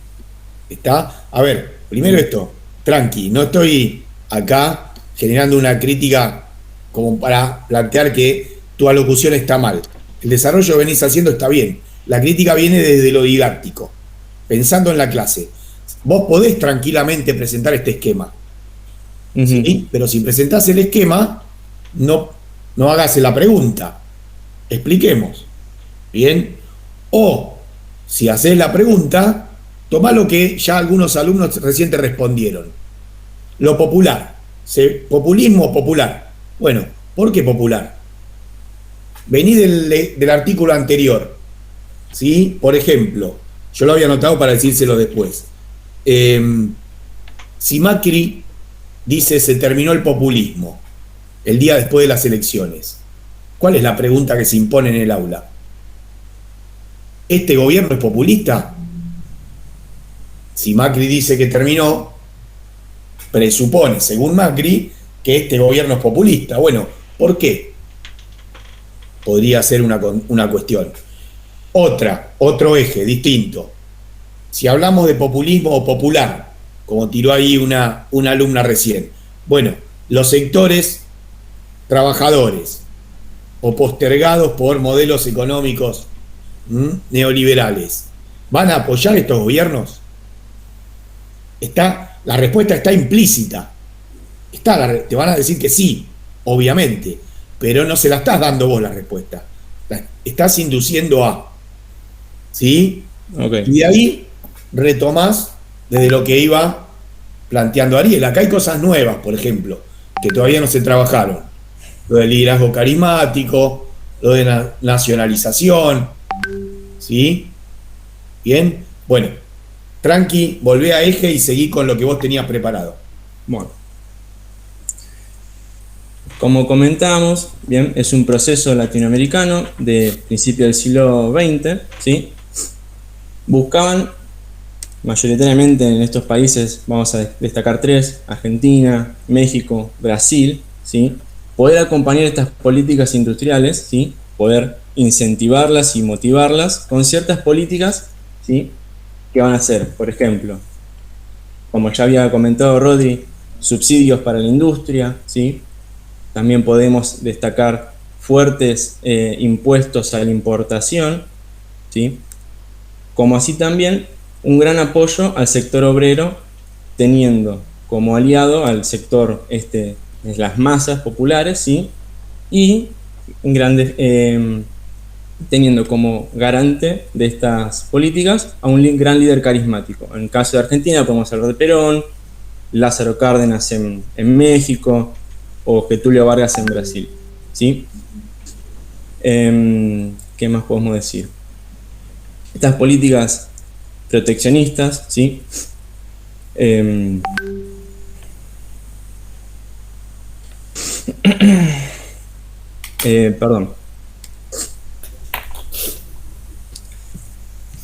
¿Está? A ver, primero esto, tranqui, no estoy acá generando una crítica como para plantear que tu alocución está mal. El desarrollo que venís haciendo está bien. La crítica viene desde lo didáctico, pensando en la clase. Vos podés tranquilamente presentar este esquema. ¿Sí? Pero si presentás el esquema, no hagas la pregunta. Expliquemos. ¿Bien? O, si haces la pregunta, tomá lo que ya algunos alumnos recién te respondieron. Lo popular. Populismo popular. Bueno, ¿por qué popular? Vení del artículo anterior. ¿Sí? Por ejemplo, yo lo había anotado para decírselo después. Si Macri dice se terminó el populismo el día después de las elecciones, ¿cuál es la pregunta que se impone en el aula? ¿Este gobierno es populista? Si Macri dice que terminó, presupone, según Macri, que este gobierno es populista. Bueno, ¿por qué? Podría ser una cuestión. Otro eje distinto. Si hablamos de populismo o popular, como tiró ahí una alumna recién, bueno, los sectores trabajadores o postergados por modelos económicos neoliberales, ¿van a apoyar estos gobiernos? La respuesta está implícita. Te van a decir que sí, obviamente, pero no se la estás dando vos la respuesta. Estás induciendo a. ¿Sí? Okay. Y de ahí retomás desde lo que iba planteando Ariel. Acá hay cosas nuevas, por ejemplo, que todavía no se trabajaron. Lo del liderazgo carismático, lo de la nacionalización. ¿Sí? Bien. Bueno, tranqui, volvé a eje y seguí con lo que vos tenías preparado. Bueno. Como comentábamos, bien, es un proceso latinoamericano de principio del siglo XX, ¿sí?, buscaban mayoritariamente en estos países, vamos a destacar 3, Argentina, México, Brasil, ¿sí? Poder acompañar estas políticas industriales, ¿sí? Poder incentivarlas y motivarlas con ciertas políticas, ¿sí? Que van a ser, por ejemplo, como ya había comentado Rodri, subsidios para la industria, ¿sí? También podemos destacar fuertes impuestos a la importación, ¿sí? Como así también un gran apoyo al sector obrero, teniendo como aliado al sector de las masas populares, ¿sí? Y teniendo como garante de estas políticas a un gran líder carismático. En el caso de Argentina podemos hablar de Perón, Lázaro Cárdenas en México o Getúlio Vargas en Brasil, ¿sí? ¿Qué más podemos decir? Estas políticas proteccionistas, ¿sí? Perdón.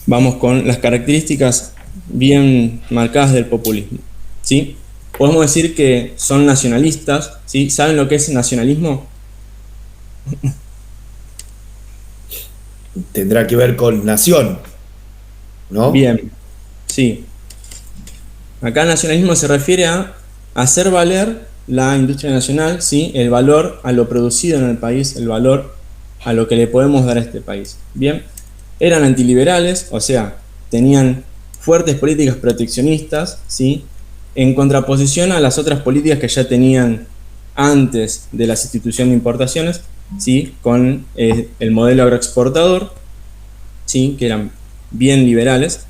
Vamos con las características bien marcadas del populismo, ¿sí? Podemos decir que son nacionalistas, ¿sí? ¿Saben lo que es nacionalismo? Tendrá que ver con nación, ¿no? Bien, sí. Acá nacionalismo se refiere a hacer valer la industria nacional, ¿sí? El valor a lo producido en el país, el valor a lo que le podemos dar a este país. Bien, eran antiliberales, o sea, tenían fuertes políticas proteccionistas, ¿sí? En contraposición a las otras políticas que ya tenían antes de la sustitución de importaciones, ¿sí? Con el modelo agroexportador, ¿sí? Que eran bien liberales.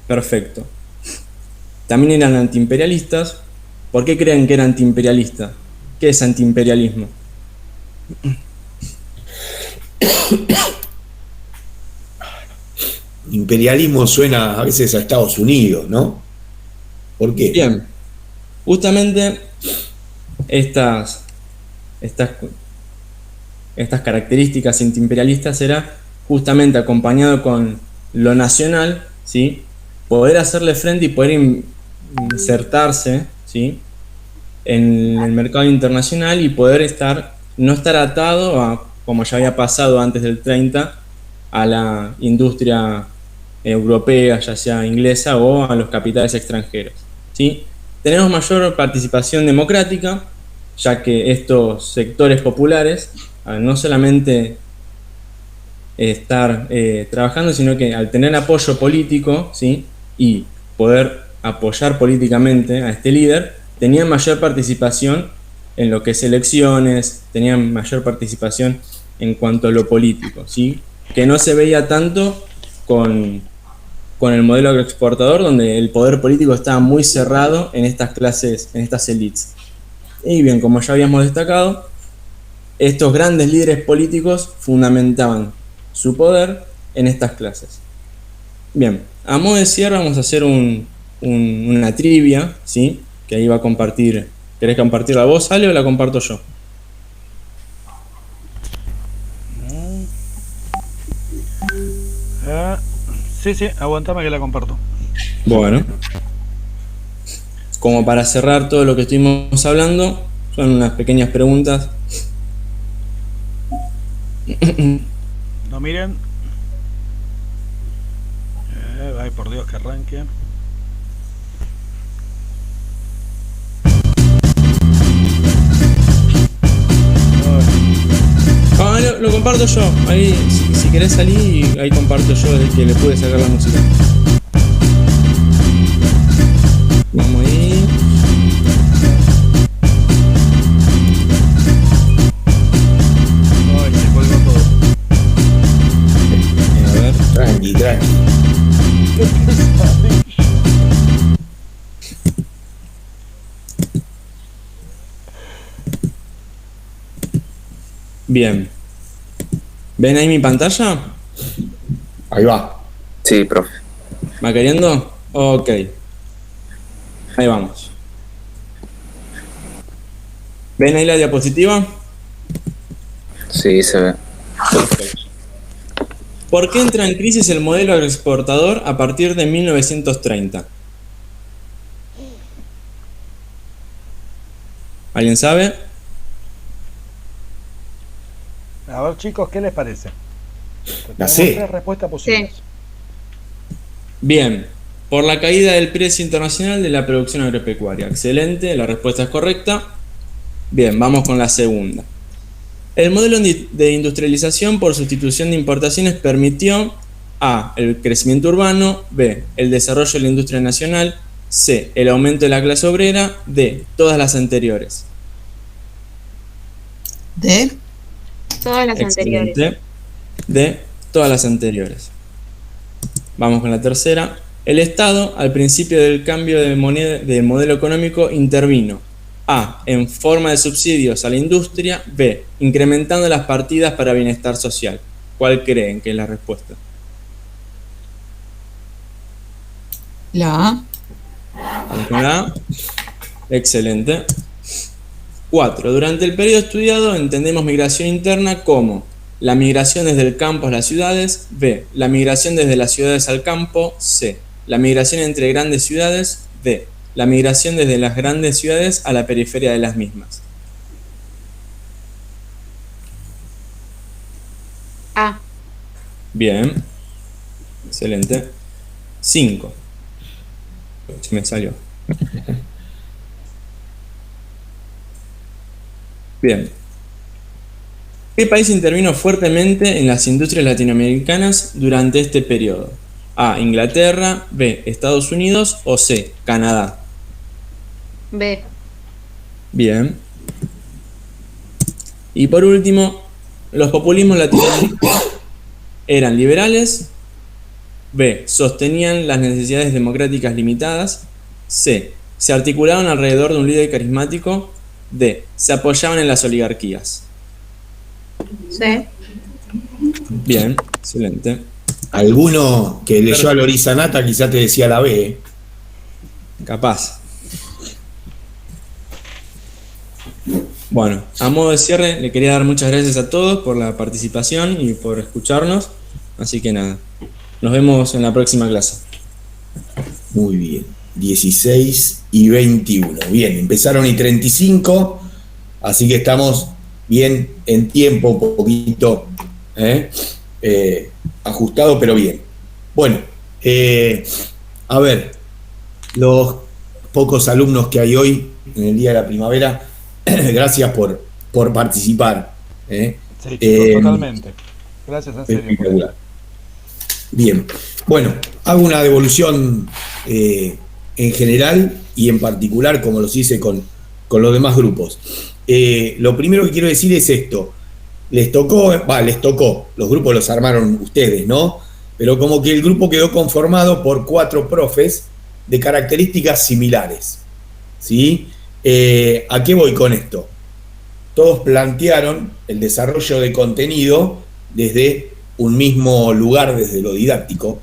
Perfecto. También eran antiimperialistas. ¿Por qué creen que era antiimperialista? ¿Qué es antiimperialismo? Imperialismo suena a veces a Estados Unidos, ¿no? ¿Por qué? Bien. Justamente estas características antiimperialistas era justamente acompañado con lo nacional, ¿sí? Poder hacerle frente y poder insertarse, ¿sí? En el mercado internacional y poder no estar atado a, como ya había pasado antes del 30, a la industria europea, ya sea inglesa, o a los capitales extranjeros, ¿sí? Tenemos mayor participación democrática, ya que estos sectores populares, al no solamente estar trabajando, sino que al tener apoyo político, ¿sí? Y poder apoyar políticamente a este líder, tenían mayor participación en lo que es elecciones, tenían mayor participación en cuanto a lo político, ¿sí? Que no se veía tanto con el modelo agroexportador, donde el poder político estaba muy cerrado en estas clases, en estas élites. Y bien, como ya habíamos destacado, estos grandes líderes políticos fundamentaban su poder en estas clases. Bien, a modo de cierre vamos a hacer una trivia, ¿sí? Que ahí va a compartir. ¿Querés compartirla vos, Ale, o la comparto yo? Sí, aguantame que la comparto. Bueno. Como para cerrar todo lo que estuvimos hablando, son unas pequeñas preguntas. No miren. Ay, por Dios, que arranque. Ah, lo comparto yo. Ahí, si querés salir, ahí comparto yo el que le pude sacar la música. Vamos ahí. Ay, se colgó todo. A ver. Tranqui. Bien. ¿Ven ahí mi pantalla? Ahí va. Sí, profe. ¿Va queriendo? Ok. Ahí vamos. ¿Ven ahí la diapositiva? Sí, se ve. Perfecto. ¿Por qué entra en crisis el modelo agroexportador a partir de 1930? ¿Alguien sabe? A ver, chicos, ¿qué les parece? La Tenemos C. 3 respuestas posibles. Bien, por la caída del precio internacional de la producción agropecuaria. Excelente, la respuesta es correcta. Bien, vamos con la segunda. El modelo de industrialización por sustitución de importaciones permitió A. El crecimiento urbano, B. El desarrollo de la industria nacional, C. El aumento de la clase obrera, D. Todas las anteriores. ¿De? Todas las anteriores. Excelente. D. Todas las anteriores. Vamos con la tercera. El Estado, al principio del cambio de moneda, del modelo económico, intervino A. En forma de subsidios a la industria, B. Incrementando las partidas para bienestar social. ¿Cuál creen que es la respuesta? La A. Vamos con la A. Excelente. 4. Durante el periodo estudiado entendemos migración interna como la migración desde el campo a las ciudades, B. La migración desde las ciudades al campo, C. La migración entre grandes ciudades, D. La migración desde las grandes ciudades a la periferia de las mismas. A. Bien. Excelente. 5. Se me salió. Bien. ¿Qué país intervino fuertemente en las industrias latinoamericanas durante este periodo? A. Inglaterra, B. Estados Unidos o C. Canadá. B. Bien. Y por último, los populismos latinoamericanos eran liberales, B. Sostenían las necesidades democráticas limitadas, C. Se articulaban alrededor de un líder carismático, D. Se apoyaban en las oligarquías. C. Bien, excelente. Alguno que leyó a Lorisa Nata quizás te decía la B. Capaz. Bueno, a modo de cierre, le quería dar muchas gracias a todos por la participación y por escucharnos. Así que nada, nos vemos en la próxima clase. Muy bien. 16 y 21. Bien, empezaron y 35, así que estamos bien en tiempo, un poquito ajustado, pero bien. Bueno, a ver, los pocos alumnos que hay hoy en el Día de la Primavera, gracias por participar. Sí, chicos, totalmente. Gracias, en serio. Espectacular. Bien, bueno, hago una devolución en general y en particular, como los hice con los demás grupos. Lo primero que quiero decir es esto. Les tocó, los grupos los armaron ustedes, ¿no? Pero como que el grupo quedó conformado por 4 profes de características similares, ¿sí? ¿A qué voy con esto? Todos plantearon el desarrollo de contenido desde un mismo lugar, desde lo didáctico,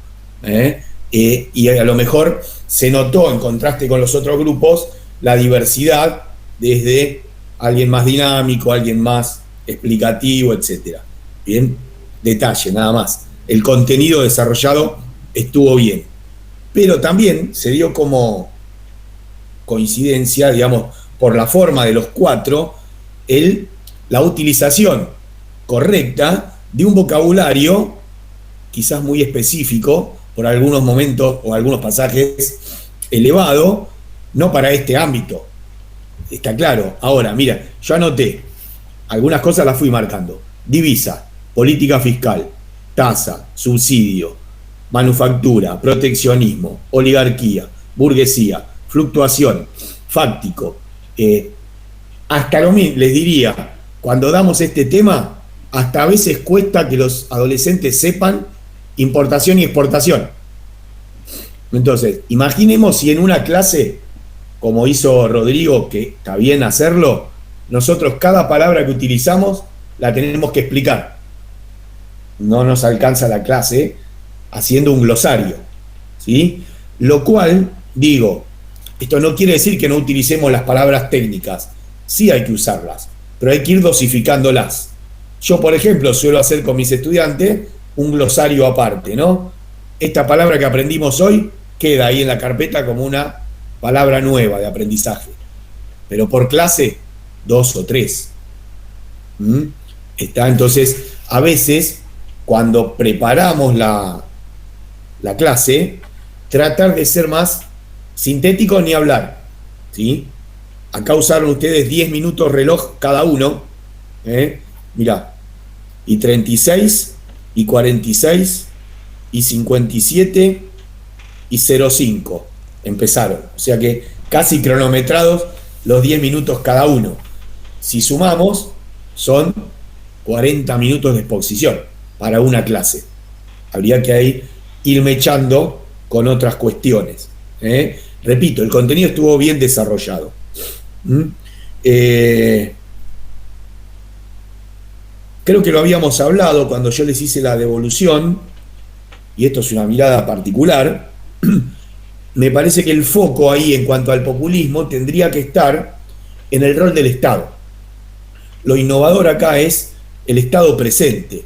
y a lo mejor se notó, en contraste con los otros grupos, la diversidad desde alguien más dinámico, alguien más explicativo, etc. Bien, detalle, nada más. El contenido desarrollado estuvo bien, pero también se dio como coincidencia, digamos, por la forma de los 4, la utilización correcta de un vocabulario quizás muy específico, por algunos momentos o algunos pasajes elevado, no para este ámbito. Está claro. Ahora, mira, yo anoté, algunas cosas las fui marcando. Divisa, política fiscal, tasa, subsidio, manufactura, proteccionismo, oligarquía, burguesía, fluctuación, fáctico. Hasta lo mismo, les diría, cuando damos este tema, hasta a veces cuesta que los adolescentes sepan importación y exportación. Entonces, imaginemos si en una clase, como hizo Rodrigo, que está bien hacerlo, nosotros cada palabra que utilizamos la tenemos que explicar. No nos alcanza la clase haciendo un glosario, ¿sí? Lo cual, digo, esto no quiere decir que no utilicemos las palabras técnicas. Sí hay que usarlas, pero hay que ir dosificándolas. Yo, por ejemplo, suelo hacer con mis estudiantes un glosario aparte, ¿no? Esta palabra que aprendimos hoy queda ahí en la carpeta como una palabra nueva de aprendizaje. Pero por clase, 2 o 3. Está, entonces, a veces, cuando preparamos la clase, tratar de ser más sintético ni hablar, ¿sí? Acá usaron ustedes 10 minutos reloj cada uno, mirá, y 36, y 46, y 57, y 05 empezaron, o sea que casi cronometrados los 10 minutos cada uno. Si sumamos, son 40 minutos de exposición para una clase. Habría que ir mechando con otras cuestiones. Repito, el contenido estuvo bien desarrollado. Creo que lo habíamos hablado cuando yo les hice la devolución, y esto es una mirada particular. Me parece que el foco ahí en cuanto al populismo tendría que estar en el rol del Estado. Lo innovador acá es el Estado presente,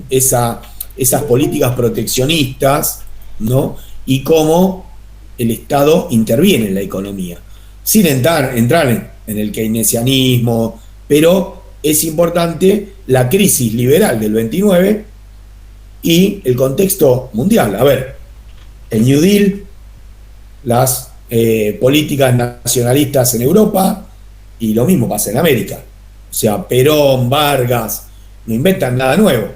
esas políticas proteccionistas, ¿no? Y cómo el Estado interviene en la economía, sin entrar en el keynesianismo, pero es importante la crisis liberal del 29 y el contexto mundial. A ver, el New Deal, las políticas nacionalistas en Europa, y lo mismo pasa en América. O sea, Perón, Vargas, no inventan nada nuevo.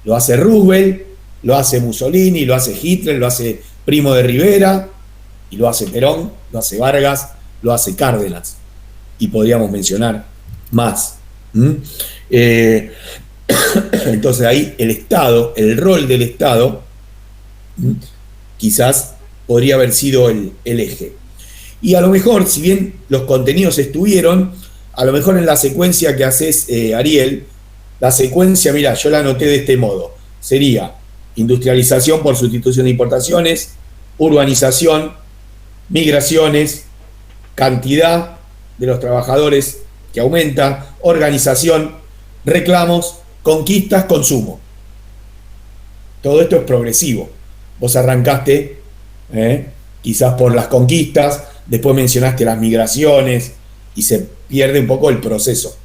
Lo hace Roosevelt, lo hace Mussolini, lo hace Hitler, lo hace Primo de Rivera, y lo hace Perón, lo hace Vargas, lo hace Cárdenas. Y podríamos mencionar más. Entonces ahí el Estado, el rol del Estado, quizás podría haber sido el eje. Y a lo mejor, si bien los contenidos estuvieron, a lo mejor en la secuencia que haces, Ariel, la secuencia, mira, yo la anoté de este modo, sería industrialización por sustitución de importaciones, urbanización, migraciones, cantidad de los trabajadores que aumenta, organización, reclamos, conquistas, consumo. Todo esto es progresivo. Vos arrancaste quizás por las conquistas, después mencionaste las migraciones y se pierde un poco el proceso.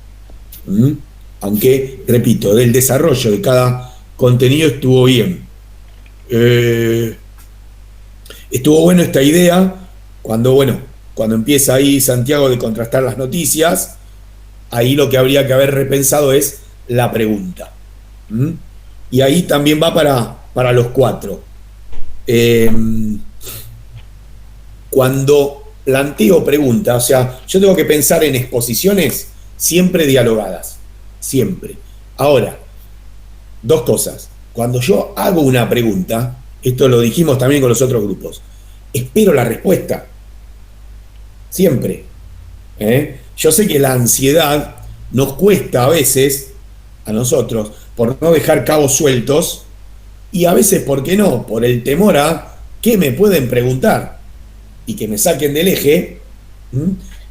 Aunque, repito, del desarrollo de cada contenido estuvo bien. Estuvo bueno esta idea cuando empieza ahí Santiago de contrastar las noticias. Ahí lo que habría que haber repensado es la pregunta. Y ahí también va para los 4. Cuando planteo preguntas, o sea, yo tengo que pensar en exposiciones siempre dialogadas, siempre. Ahora, 2 cosas. Cuando yo hago una pregunta, esto lo dijimos también con los otros grupos, espero la respuesta, siempre. Yo sé que la ansiedad nos cuesta a veces, a nosotros, por no dejar cabos sueltos, y a veces, ¿por qué no? Por el temor a qué me pueden preguntar y que me saquen del eje,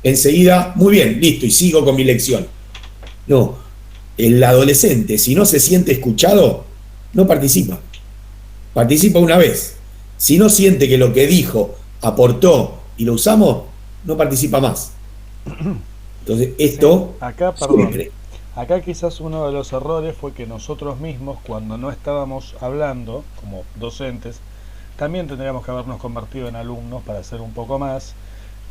enseguida, muy bien, listo, y sigo con mi lección. No, el adolescente, si no se siente escuchado, no participa. Participa una vez. Si no siente que lo que dijo aportó y lo usamos, no participa más. Entonces, esto siempre. Acá quizás uno de los errores fue que nosotros mismos, cuando no estábamos hablando, como docentes, también tendríamos que habernos convertido en alumnos para hacer un poco más,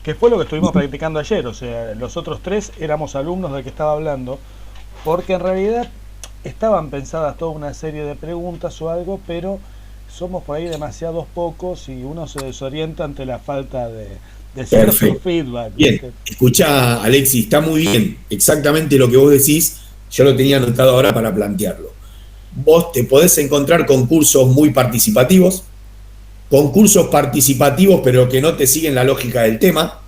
que fue lo que estuvimos practicando ayer. O sea, los otros 3 éramos alumnos del que estaba hablando, porque en realidad estaban pensadas toda una serie de preguntas o algo, pero somos por ahí demasiados pocos y uno se desorienta ante la falta de cierto feedback. Bien, escuchá, Alexis, está muy bien, exactamente lo que vos decís, yo lo tenía anotado ahora para plantearlo. Vos te podés encontrar con cursos muy participativos, pero que no te siguen la lógica del tema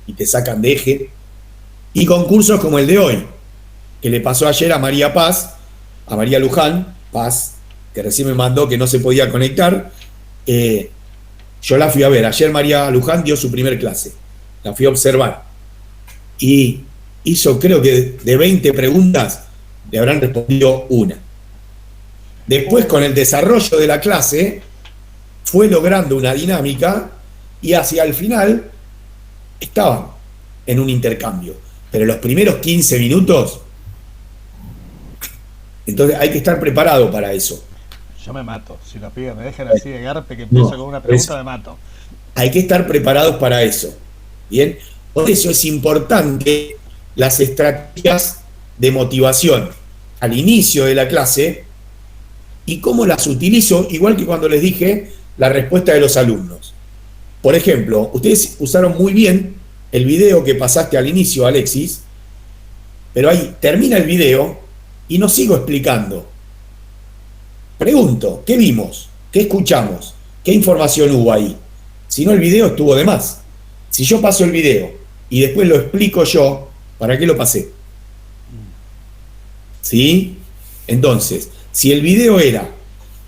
y te sacan de eje, y concursos como el de hoy, que le pasó ayer a María Paz, a María Luján, Paz, que recién me mandó que no se podía conectar. Yo la fui a ver, ayer María Luján dio su primer clase, la fui a observar, y hizo, creo que de 20 preguntas, le habrán respondido una. Después, con el desarrollo de la clase, fue logrando una dinámica y hacia el final estaban en un intercambio. Pero los primeros 15 minutos, entonces hay que estar preparado para eso. Yo me mato. Si los pibes me dejan así de garpe que empiezo con una pregunta, me mato. Hay que estar preparados para eso. ¿Bien? Por eso es importante las estrategias de motivación al inicio de la clase y cómo las utilizo, igual que cuando les dije la respuesta de los alumnos. Por ejemplo, ustedes usaron muy bien el video que pasaste al inicio, Alexis, pero ahí termina el video y no sigo explicando. Pregunto, ¿qué vimos? ¿Qué escuchamos? ¿Qué información hubo ahí? Si no, el video estuvo de más. Si yo paso el video y después lo explico yo, ¿para qué lo pasé? ¿Sí? Entonces, si el video era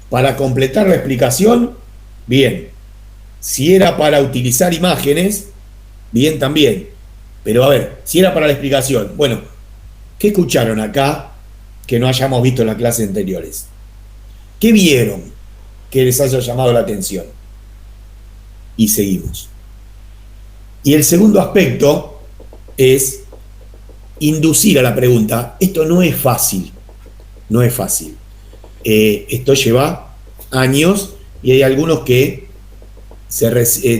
para completar la explicación, bien. Si era para utilizar imágenes, bien también. Pero a ver, si era para la explicación, bueno, ¿qué escucharon acá que no hayamos visto en las clases anteriores? ¿Qué vieron que les haya llamado la atención? Y seguimos. Y el segundo aspecto es inducir a la pregunta. Esto no es fácil, no es fácil. Esto lleva años y hay algunos que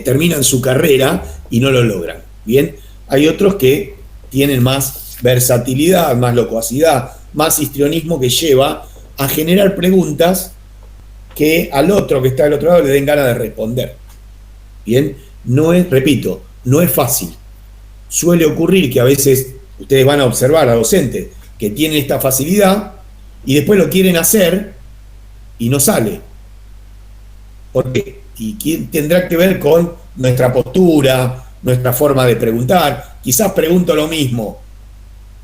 terminan su carrera y no lo logran. Bien, hay otros que tienen más versatilidad, más locuacidad, más histrionismo que lleva a generar preguntas que al otro que está del otro lado le den ganas de responder. Bien, no es, repito, no es fácil. Suele ocurrir que a veces ustedes van a observar a docentes que tienen esta facilidad y después lo quieren hacer y no sale. ¿Por qué? Y tendrá que ver con nuestra postura, nuestra forma de preguntar. Quizás pregunto lo mismo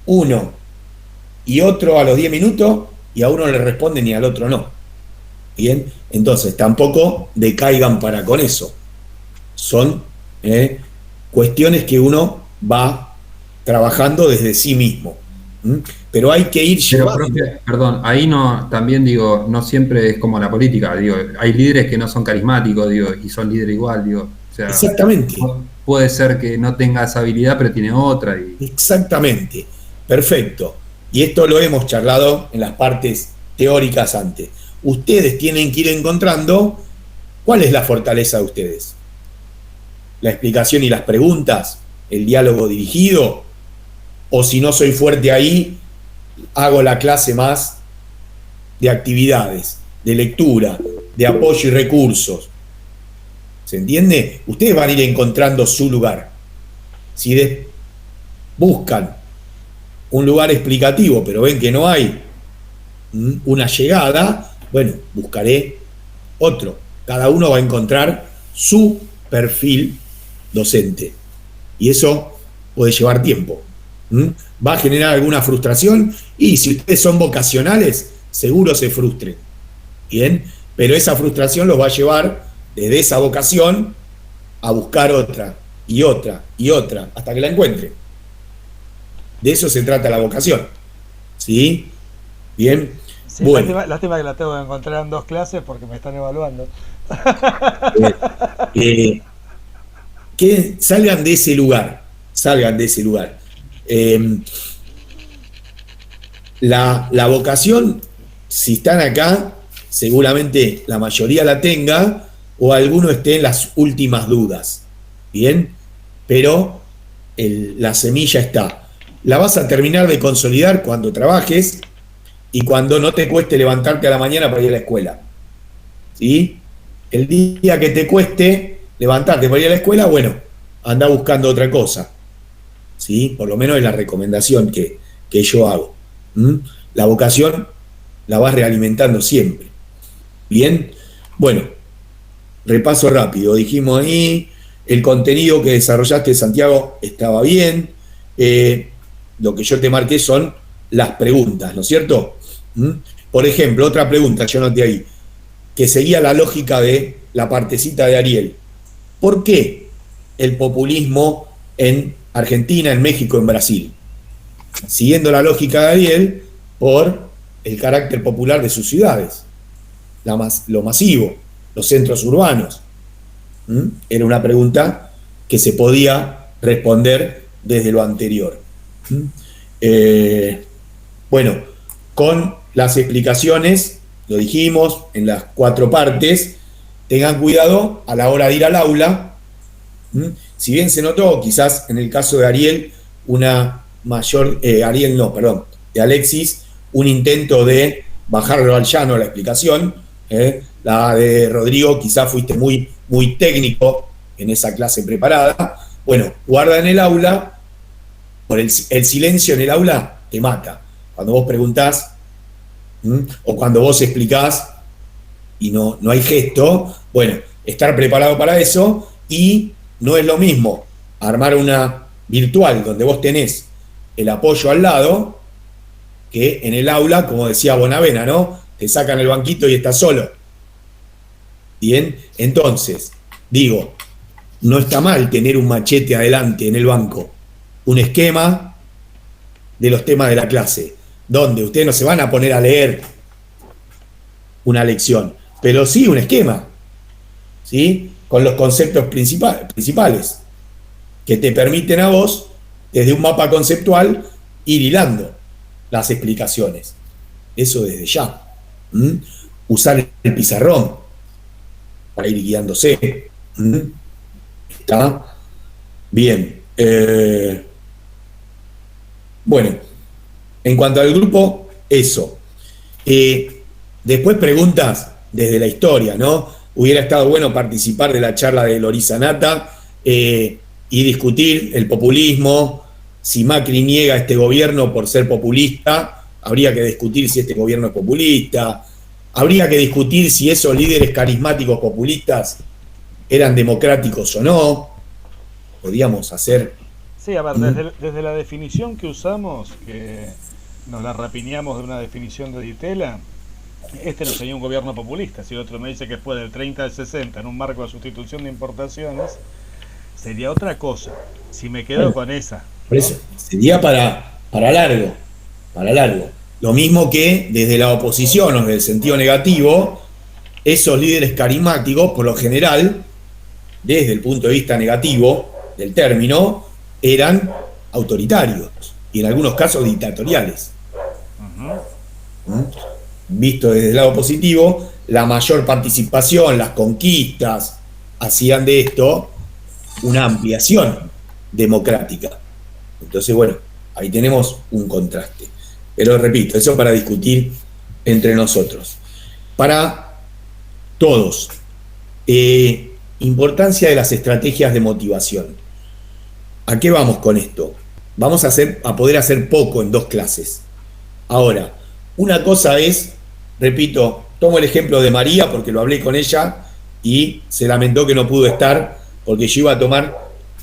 uno y otro a los 10 minutos y a uno le responden y al otro no. Bien, entonces tampoco decaigan para con eso. Son cuestiones que uno va trabajando desde sí mismo. Pero hay que ir llevando. Pero, profe, perdón, ahí no, también digo, no siempre es como la política, digo, hay líderes que no son carismáticos, digo, y son líderes igual, digo. O sea, exactamente. Puede ser que no tenga esa habilidad, pero tiene otra. Exactamente. Perfecto. Y esto lo hemos charlado en las partes teóricas antes. Ustedes tienen que ir encontrando cuál es la fortaleza de ustedes. La explicación y las preguntas, el diálogo dirigido, o si no soy fuerte ahí, hago la clase más de actividades, de lectura, de apoyo y recursos. ¿Se entiende? Ustedes van a ir encontrando su lugar. Si buscan un lugar explicativo, pero ven que no hay una llegada, bueno, buscaré otro. Cada uno va a encontrar su perfil docente. Y eso puede llevar tiempo. Va a generar alguna frustración y si ustedes son vocacionales, seguro se frustren. Bien, pero esa frustración los va a llevar desde esa vocación a buscar otra y otra y otra hasta que la encuentren. De eso se trata la vocación. ¿Sí? Bien. Sí, bueno. Lástima que la tengo que encontrar en 2 clases porque me están evaluando. Que salgan de ese lugar. Salgan de ese lugar. La vocación, si están acá, seguramente la mayoría la tenga o alguno esté en las últimas dudas. Bien, pero la semilla está. La vas a terminar de consolidar cuando trabajes y cuando no te cueste levantarte a la mañana para ir a la escuela. ¿Sí? El día que te cueste levantarte para ir a la escuela, bueno, anda buscando otra cosa. ¿Sí? Por lo menos es la recomendación que yo hago. La vocación la vas realimentando siempre. Bien, bueno, repaso rápido. Dijimos ahí, el contenido que desarrollaste, Santiago, estaba bien. Lo que yo te marqué son las preguntas, ¿no es cierto? Por ejemplo, otra pregunta, yo noté ahí, que seguía la lógica de la partecita de Ariel. ¿Por qué el populismo en Argentina, en México, en Brasil? Siguiendo la lógica de Ariel, por el carácter popular de sus ciudades. lo masivo, los centros urbanos? Era una pregunta que se podía responder desde lo anterior. Bueno, con las explicaciones, lo dijimos en las 4 partes, tengan cuidado a la hora de ir al aula. Si bien se notó, quizás en el caso de Ariel, una mayor, de Alexis, un intento de bajarlo al llano la explicación. La de Rodrigo, quizás fuiste muy, muy técnico en esa clase preparada. Bueno, guarda en el aula, por el silencio en el aula te mata. Cuando vos preguntás, o cuando vos explicás y no hay gesto, bueno, estar preparado para eso. Y no es lo mismo armar una virtual donde vos tenés el apoyo al lado que en el aula, como decía Bonavena, ¿no? Te sacan el banquito y estás solo. Bien, entonces, digo, no está mal tener un machete adelante en el banco, un esquema de los temas de la clase, donde ustedes no se van a poner a leer una lección, pero sí un esquema, ¿sí? Con los conceptos principales que te permiten a vos, desde un mapa conceptual, ir hilando las explicaciones. Eso desde ya. Usar el pizarrón para ir guiándose. ¿Está? Bien. Bueno, en cuanto al grupo, eso. Después preguntas desde la historia, ¿no? Hubiera estado bueno participar de la charla de Lorisa Nata y discutir el populismo. Si Macri niega a este gobierno por ser populista, habría que discutir si este gobierno es populista. Habría que discutir si esos líderes carismáticos populistas eran democráticos o no. Podíamos hacer... Sí, a ver, desde la definición que usamos, que nos la rapiñamos de una definición de Ditela, no sería un gobierno populista. Si otro me dice que fue del 30 al 60 en un marco de sustitución de importaciones, sería otra cosa. Si me quedo con esa, ¿no? Por eso, sería para largo, para largo. Lo mismo que desde la oposición o desde el sentido negativo, esos líderes carismáticos, por lo general, desde el punto de vista negativo del término, eran autoritarios y en algunos casos dictatoriales. Visto desde el lado positivo, la mayor participación, las conquistas, hacían de esto una ampliación democrática. Entonces, bueno, ahí tenemos un contraste. Pero repito, eso para discutir entre nosotros. Para todos, importancia de las estrategias de motivación. ¿A qué vamos con esto? Vamos a poder hacer poco en 2 clases. Ahora, una cosa es, repito, tomo el ejemplo de María porque lo hablé con ella y se lamentó que no pudo estar porque yo iba a tomar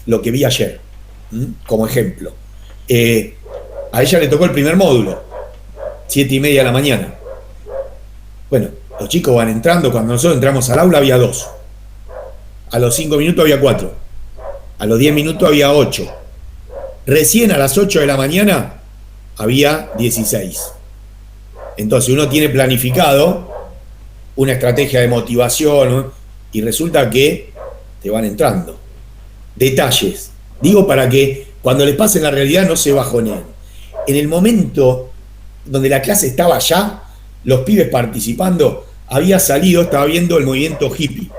lo que vi ayer como ejemplo. A ella le tocó el primer módulo, 7:30 de la mañana. Bueno, los chicos van entrando, cuando nosotros entramos al aula había 2. A los 5 minutos había 4. A los 10 minutos había 8. Recién a las 8 de la mañana había 16. Entonces uno tiene planificado una estrategia de motivación, ¿no? Y resulta que te van entrando. Detalles. Digo para que cuando les pase en la realidad no se bajoneen. En el momento donde la clase estaba ya, los pibes participando, estaba viendo el movimiento hippie.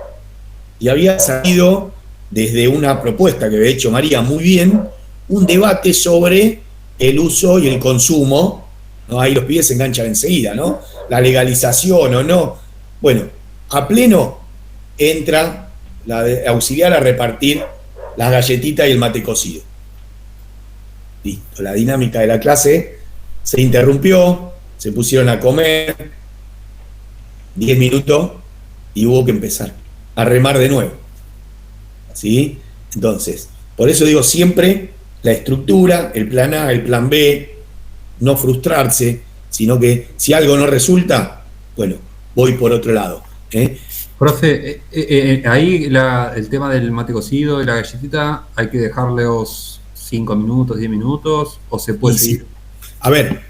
Y había salido desde una propuesta que había hecho María muy bien, un debate sobre el uso y el consumo, ¿no? Ahí los pibes se enganchan enseguida, ¿no? La legalización o no. Bueno, a pleno entra la de auxiliar a repartir las galletitas y el mate cocido. Listo, la dinámica de la clase se interrumpió, se pusieron a comer, 10 minutos y hubo que empezar a remar de nuevo. ¿Sí? Entonces, por eso digo siempre la estructura, el plan A, el plan B, no frustrarse, sino que si algo no resulta, bueno, voy por otro lado. Profe, ahí el tema del mate cocido y la galletita, ¿hay que dejarlos 5 minutos, 10 minutos o se puede seguir? A ver,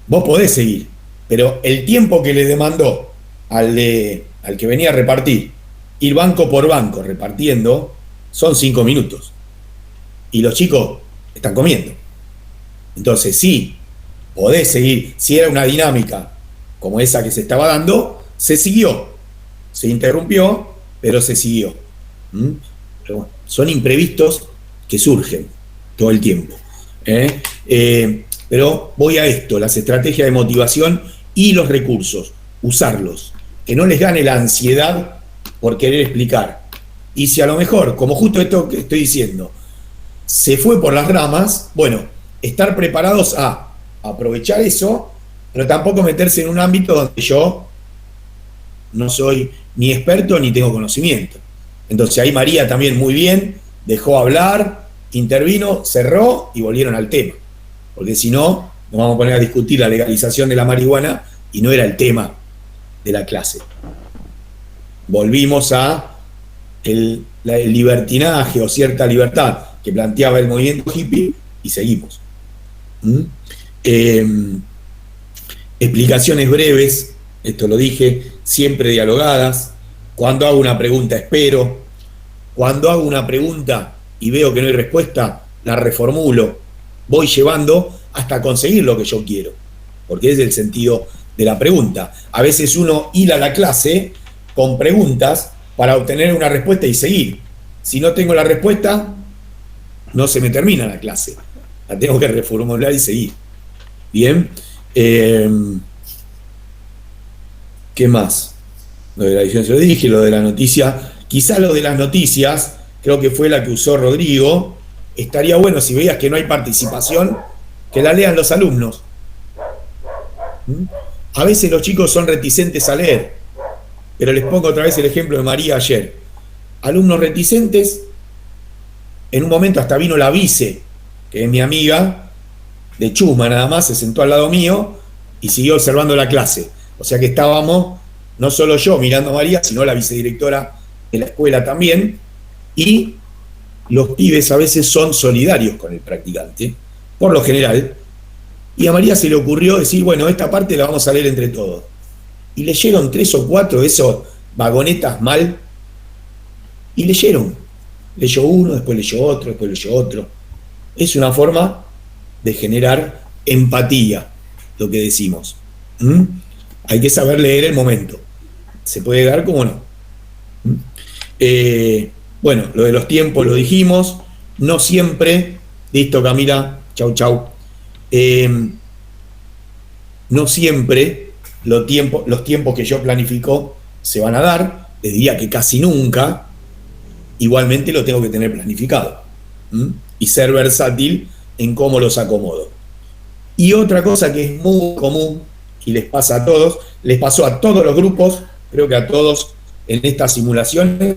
vos podés seguir, pero el tiempo que les demandó al que venía a repartir, ir banco por banco repartiendo, son 5 minutos. Y los chicos están comiendo. Entonces, sí, podés seguir. Si era una dinámica como esa que se estaba dando, se siguió. Se interrumpió, pero se siguió. Pero bueno, son imprevistos que surgen todo el tiempo. Pero voy a esto, las estrategias de motivación y los recursos, usarlos. Que no les gane la ansiedad por querer explicar. Y si a lo mejor, como justo esto que estoy diciendo, se fue por las ramas, bueno, estar preparados a aprovechar eso, pero tampoco meterse en un ámbito donde yo no soy ni experto ni tengo conocimiento. Entonces ahí María también muy bien, dejó hablar, intervino, cerró y volvieron al tema. Porque si no, nos vamos a poner a discutir la legalización de la marihuana y no era el tema de la clase. Volvimos a el libertinaje o cierta libertad que planteaba el movimiento hippie y seguimos. Explicaciones breves, esto lo dije, siempre dialogadas. Cuando hago una pregunta espero, cuando hago una pregunta y veo que no hay respuesta, la reformulo, voy llevando hasta conseguir lo que yo quiero, porque es el sentido de la pregunta. A veces uno hila la clase con preguntas para obtener una respuesta y seguir. Si no tengo la respuesta, no se me termina la clase. La tengo que reformular y seguir. Bien. ¿Qué más? Lo de la edición se lo dije, lo de la noticia. Quizá lo de las noticias, creo que fue la que usó Rodrigo. Estaría bueno si veías que no hay participación, que la lean los alumnos. A veces los chicos son reticentes a leer, pero les pongo otra vez el ejemplo de María ayer. Alumnos reticentes, en un momento hasta vino la vice, que es mi amiga, de chusma nada más, se sentó al lado mío y siguió observando la clase. O sea que estábamos, no solo yo mirando a María, sino la vicedirectora de la escuela también, y los pibes a veces son solidarios con el practicante, por lo general, y a María se le ocurrió decir, bueno, esta parte la vamos a leer entre todos. Y leyeron 3 o 4 de esos vagonetas mal, y leyeron. Leyó uno, después leyó otro, después leyó otro. Es una forma de generar empatía, lo que decimos. Hay que saber leer el momento. Se puede dar como no. Bueno, lo de los tiempos lo dijimos. No siempre, listo Camila, chau chau. No siempre los tiempos que yo planifico se van a dar. Les diría que casi nunca. Igualmente lo tengo que tener planificado. Y ser versátil en cómo los acomodo. Y otra cosa que es muy común y les pasa a todos, les pasó a todos los grupos, creo que a todos en estas simulaciones,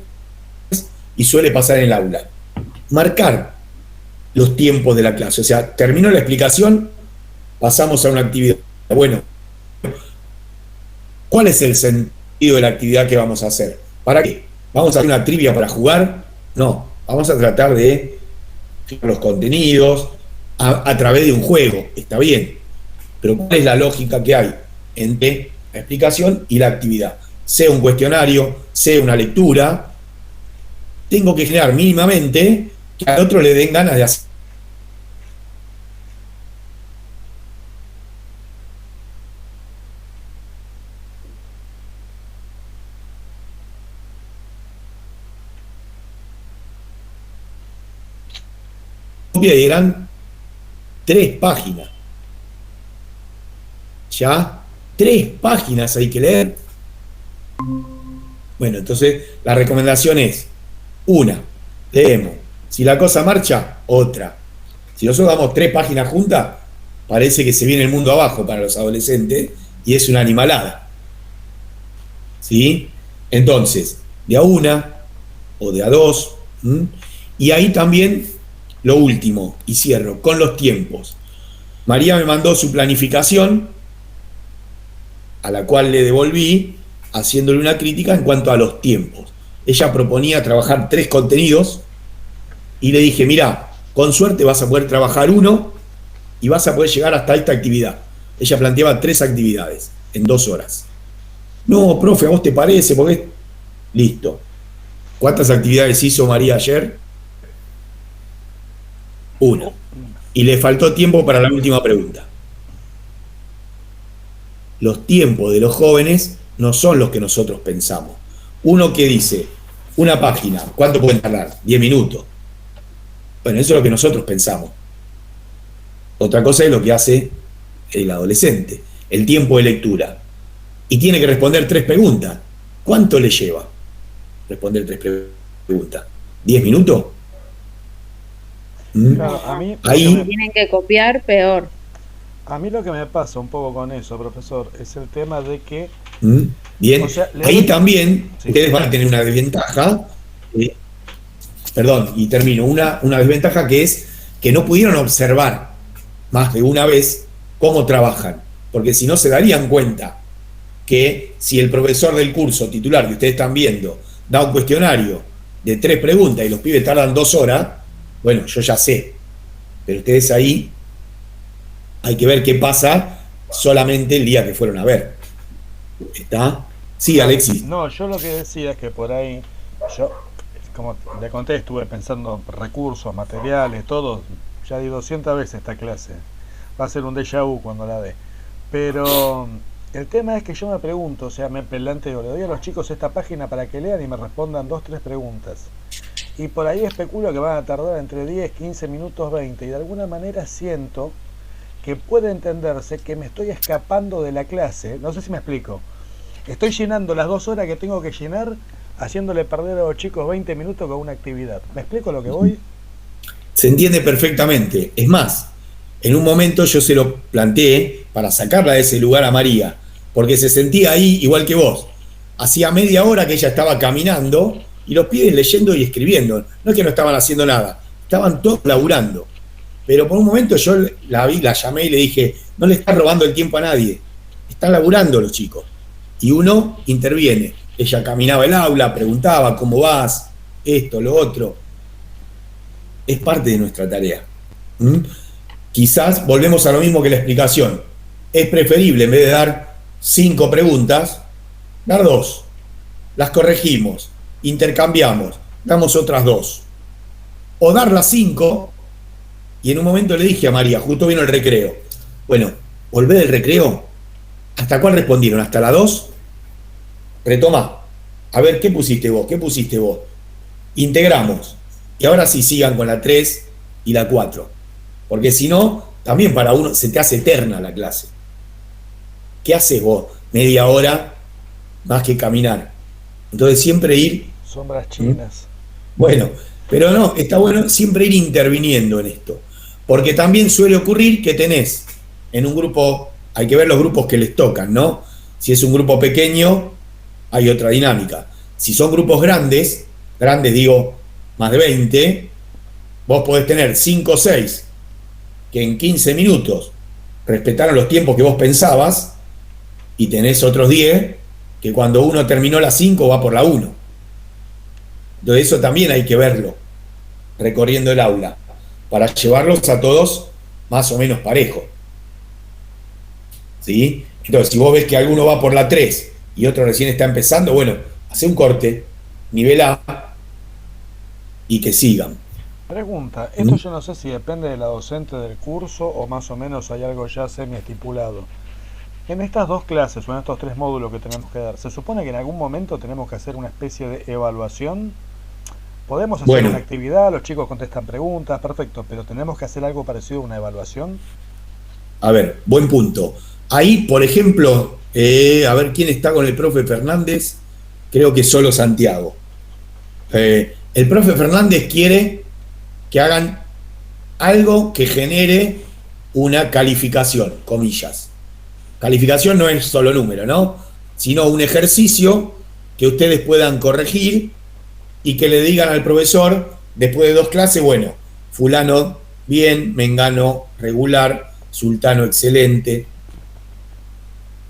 y suele pasar en el aula. Marcar los tiempos de la clase. O sea, terminó la explicación, pasamos a una actividad. Bueno, ¿cuál es el sentido de la actividad que vamos a hacer? ¿Para qué? ¿Vamos a hacer una trivia para jugar? No, vamos a tratar de fijar los contenidos a través de un juego, está bien, pero ¿cuál es la lógica que hay entre la explicación y la actividad? Sea un cuestionario, sea una lectura, tengo que generar mínimamente que al otro le den ganas de hacer. Y eran 3 páginas. Ya 3 páginas hay que leer. Bueno, entonces la recomendación es: una, leemos. Si la cosa marcha, otra. Si nosotros damos 3 páginas juntas, parece que se viene el mundo abajo para los adolescentes y es una animalada. ¿Sí? Entonces, de a una o de a 2. Y ahí también lo último, y cierro, con los tiempos. María me mandó su planificación, a la cual le devolví, haciéndole una crítica en cuanto a los tiempos. Ella proponía trabajar 3 contenidos, y le dije, mirá, con suerte vas a poder trabajar 1, y vas a poder llegar hasta esta actividad. Ella planteaba 3 actividades, en 2 horas. No, profe, ¿a vos te parece? Porque listo. ¿Cuántas actividades hizo María ayer? Una. Y le faltó tiempo para la última pregunta. Los tiempos de los jóvenes no son los que nosotros pensamos. Uno que dice, una página, ¿cuánto pueden tardar? 10 minutos. Bueno, eso es lo que nosotros pensamos. Otra cosa es lo que hace el adolescente, el tiempo de lectura. Y tiene que responder 3 preguntas. ¿Cuánto le lleva responder 3 preguntas? ¿10 minutos? Claro, a mí, Ahí. Si tienen que copiar, peor. a mí lo que me pasa un poco con eso, profesor, es el tema de que... Bien, O sea, le ahí doy- también Sí. ustedes van a tener una desventaja, perdón, y termino, una desventaja que es que no pudieron observar más de una vez cómo trabajan, porque si no se darían cuenta que si el profesor del curso titular que ustedes están viendo da un cuestionario de 3 preguntas y los pibes tardan 2 horas, bueno, yo ya sé, pero ustedes ahí hay que ver qué pasa solamente el día que fueron a ver. ¿Está? Sí, Alexis. No, yo lo que decía es que por ahí, yo, como le conté, estuve pensando recursos, materiales, todo. Ya di 200 veces esta clase. Va a ser un déjà vu cuando la dé. Pero el tema es que yo me pregunto, o sea, me planteo, le doy a los chicos esta página para que lean y me respondan 2, 3 preguntas. Y por ahí especulo que van a tardar entre 10, 15 minutos, 20. Y de alguna manera siento que puede entenderse que me estoy escapando de la clase. No sé si me explico. Estoy llenando las 2 horas que tengo que llenar, haciéndole perder a los chicos 20 minutos con una actividad. ¿Me explico lo que voy? Se entiende perfectamente. Es más, en un momento yo se lo planteé para sacarla de ese lugar a María, porque se sentía ahí igual que vos. Hacía media hora que ella estaba caminando y los pibes leyendo y escribiendo. No es que no estaban haciendo nada, estaban todos laburando. Pero por un momento yo la vi, la llamé y le dije, no le estás robando el tiempo a nadie, están laburando los chicos. Y uno interviene. Ella caminaba el aula, preguntaba, ¿cómo vas? Esto, lo otro. Es parte de nuestra tarea. Quizás volvemos a lo mismo que la explicación. Es preferible, en vez de dar 5 preguntas, dar 2. Las corregimos, intercambiamos, damos otras 2. O dar las 5, y en un momento le dije a María, justo vino el recreo. Bueno, volvé del recreo. ¿Hasta cuál respondieron? ¿Hasta la 2? Retoma. A ver, ¿qué pusiste vos? ¿Qué pusiste vos? Integramos. Y ahora sí sigan con la 3 y la 4. Porque si no, también para uno se te hace eterna la clase. ¿Qué haces vos? Media hora más que caminar. Entonces siempre ir... Sombras chinas. Bueno, pero no, está bueno siempre ir interviniendo en esto. Porque también suele ocurrir que tenés en un grupo, hay que ver los grupos que les tocan, ¿no? Si es un grupo pequeño, hay otra dinámica. Si son grupos grandes digo, más de 20, vos podés tener 5 o 6 que en 15 minutos respetaron los tiempos que vos pensabas y tenés otros 10 que cuando uno terminó la 5 va por la 1. Entonces eso también hay que verlo, recorriendo el aula, para llevarlos a todos más o menos parejo. ¿Sí? Entonces, si vos ves que alguno va por la 3 y otro recién está empezando, bueno, hace un corte, nivelá y que sigan. Pregunta, esto yo no sé si depende de la docente del curso o más o menos hay algo ya semi-estipulado. En estas 2 clases o en estos 3 módulos que tenemos que dar, ¿se supone que en algún momento tenemos que hacer una especie de evaluación? Podemos hacer una actividad, los chicos contestan preguntas, perfecto, pero ¿tenemos que hacer algo parecido a una evaluación? A ver, buen punto. Ahí, por ejemplo, a ver quién está con el profe Fernández, creo que solo Santiago. El profe Fernández quiere que hagan algo que genere una calificación, comillas. Calificación no es solo número, ¿no? Sino un ejercicio que ustedes puedan corregir y que le digan al profesor, después de 2 clases, bueno, fulano bien, mengano regular, sultano excelente.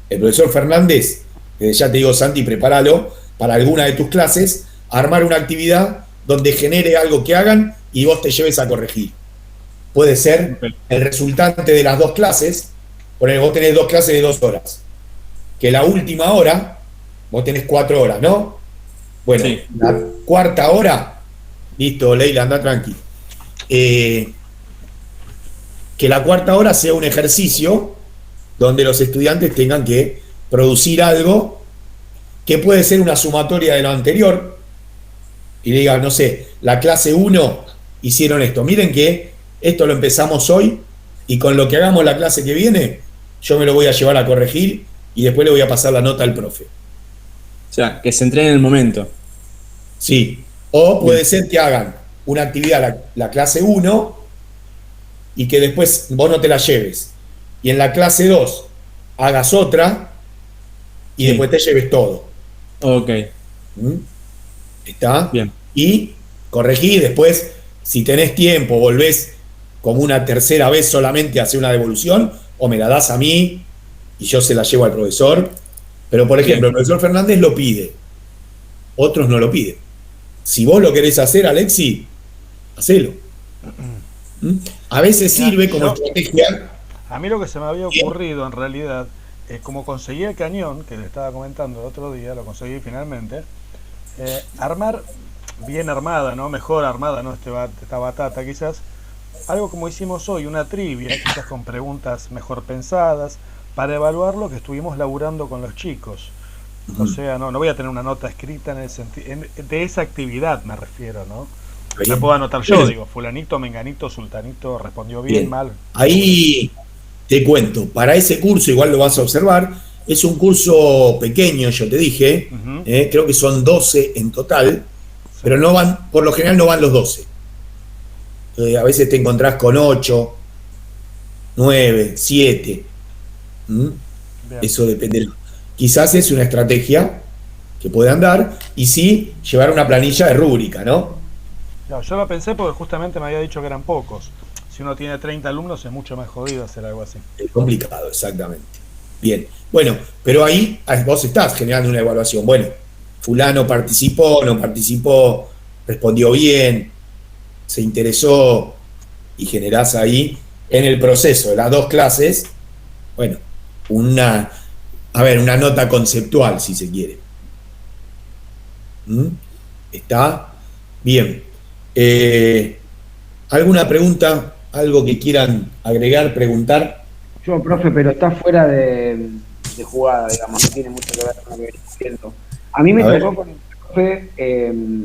El profesor Fernández, ya te digo, Santi, prepáralo para alguna de tus clases, armar una actividad donde genere algo que hagan y vos te lleves a corregir. Puede ser el resultante de las 2 clases, vos tenés 2 clases de 2 horas, que la última hora vos tenés 4 horas, ¿no? Bueno, Sí. la cuarta hora, listo, Leila, anda tranqui. Que la cuarta hora sea un ejercicio donde los estudiantes tengan que producir algo que puede ser una sumatoria de lo anterior y digan, no sé, la clase 1 hicieron esto. Miren que esto lo empezamos hoy y con lo que hagamos la clase que viene, yo me lo voy a llevar a corregir y después le voy a pasar la nota al profe. O sea, que se entrene en el momento. Sí. O puede ser que hagan una actividad la clase 1 y que después vos no te la lleves. Y en la clase 2 hagas otra y Sí. después te lleves todo. Ok, ¿Mm? ¿Está? bien. Y corregí después, si tenés tiempo, volvés como una tercera vez solamente a hacer una devolución, o me la das a mí y yo se la llevo al profesor. Pero, por ejemplo, el profesor Fernández lo pide, otros no lo piden. Si vos lo querés hacer, Alexi, hacelo. ¿Mm? A veces sirve como estrategia. A mí lo que se me había ocurrido en realidad es como conseguí el cañón, que le estaba comentando el otro día, lo conseguí finalmente, armar bien armada, ¿no? Mejor armada, ¿no? Esta batata quizás, algo como hicimos hoy, una trivia, quizás con preguntas mejor pensadas, para evaluar lo que estuvimos laburando con los chicos. O sea, no voy a tener una nota escrita en el de esa actividad me refiero, ¿no? La puedo anotar yo, digo, fulanito, menganito, sultanito, respondió bien, mal. Ahí te cuento, para ese curso, igual lo vas a observar, es un curso pequeño, yo te dije, creo que son 12 en total, pero no van, por lo general no van los 12. A veces te encontrás con 8, 9, 7. Eso depende. Quizás es una estrategia que puedan dar, y sí, llevar una planilla de rúbrica, ¿no? Claro, yo lo pensé porque justamente me había dicho que eran pocos. Si uno tiene 30 alumnos es mucho más jodido hacer algo así. Es complicado, exactamente. Bien, bueno, pero ahí vos estás generando una evaluación. Bueno, fulano participó, no participó, respondió bien, se interesó, y generás ahí, en el proceso de las 2 clases, bueno, una nota conceptual, si se quiere. ¿Está? Bien. ¿Alguna pregunta? ¿Algo que quieran agregar, preguntar? Yo, profe, pero está fuera de jugada, digamos, no tiene mucho que ver con lo que venimos haciendo. A mí me tocó con el profe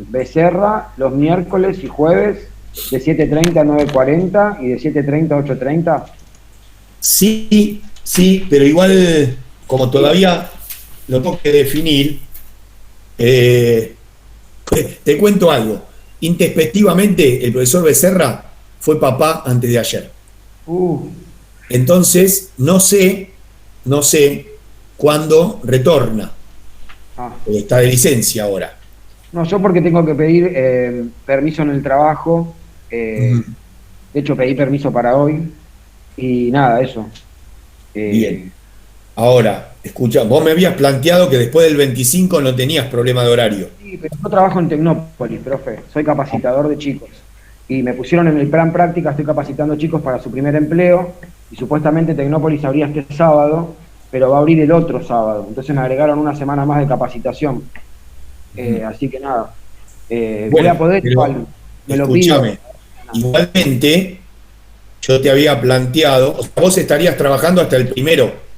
Becerra los miércoles y jueves de 7:30 a 9:40 y de 7:30 a 8:30. Sí, pero igual, como todavía lo tengo que definir, te cuento algo. Introspectivamente, el profesor Becerra fue papá antes de ayer. Entonces, no sé cuándo retorna. Porque está de licencia ahora. No, yo porque tengo que pedir permiso en el trabajo. De hecho, pedí permiso para hoy. Y nada, eso. Bien. Ahora, escucha, vos me habías planteado que después del 25 no tenías problema de horario. Sí, pero yo trabajo en Tecnópolis, profe. Soy capacitador de chicos. Y me pusieron en el plan práctica, estoy capacitando chicos para su primer empleo. Y supuestamente Tecnópolis abría este sábado, pero va a abrir el otro sábado. Entonces me agregaron una semana más de capacitación. Así que nada. Voy a poder igual. Me lo pido. Igualmente, yo te había planteado, o sea, vos estarías trabajando hasta el 1.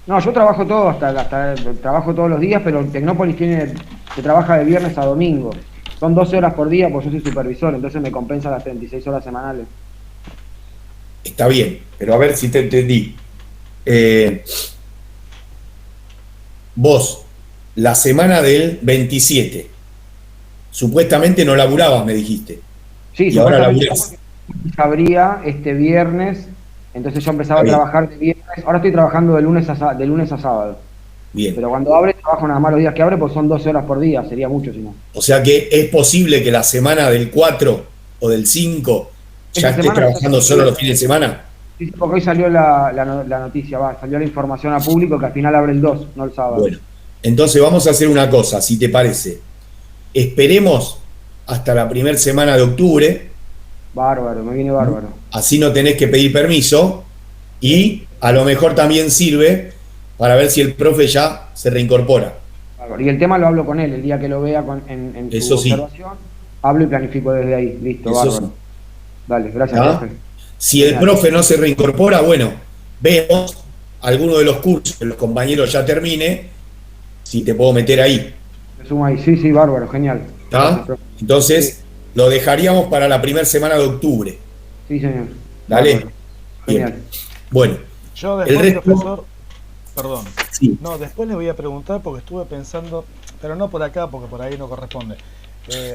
No, yo trabajo todo, trabajo todos los días, pero Tecnópolis se trabaja de viernes a domingo. Son 12 horas por día, pues yo soy supervisor, entonces me compensa las 36 horas semanales. Está bien, pero a ver si te entendí. Vos, la semana del 27, supuestamente no laburabas, me dijiste. Sí, y ahora laburás. Abría este viernes, entonces yo empezaba a trabajar de viernes. Ahora estoy trabajando de lunes a sábado. Bien. Pero cuando abre, trabajo nada más los días que abre, pues son 12 horas por día, sería mucho si no. O sea que es posible que la semana del 4 o del 5 ya estés trabajando solo los fines de semana. Sí, porque hoy salió la noticia, salió la información a público que al final abre el 2, no el sábado. Bueno, entonces vamos a hacer una cosa, si te parece. Esperemos hasta la primera semana de octubre. Bárbaro, me viene bárbaro. Así no tenés que pedir permiso y a lo mejor también sirve para ver si el profe ya se reincorpora. Bárbaro. Y el tema lo hablo con él, el día que lo vea en su Eso sí. observación, hablo y planifico desde ahí. Listo, Eso bárbaro. sí. Dale, gracias, ¿Ah? profe. Si el profe no se reincorpora, bueno, vemos alguno de los cursos que los compañeros ya termine, si te puedo meter ahí. Me sumo ahí. Sí, sí, bárbaro, genial. ¿Está? Gracias, profe. Entonces, Sí. lo dejaríamos para la primera semana de octubre. Sí, señor. Dale. Bárbaro. Genial. Bien. Bueno, Yo el después, resto. profesor, perdón. Sí. No, después le voy a preguntar porque estuve pensando, pero no por acá porque por ahí no corresponde.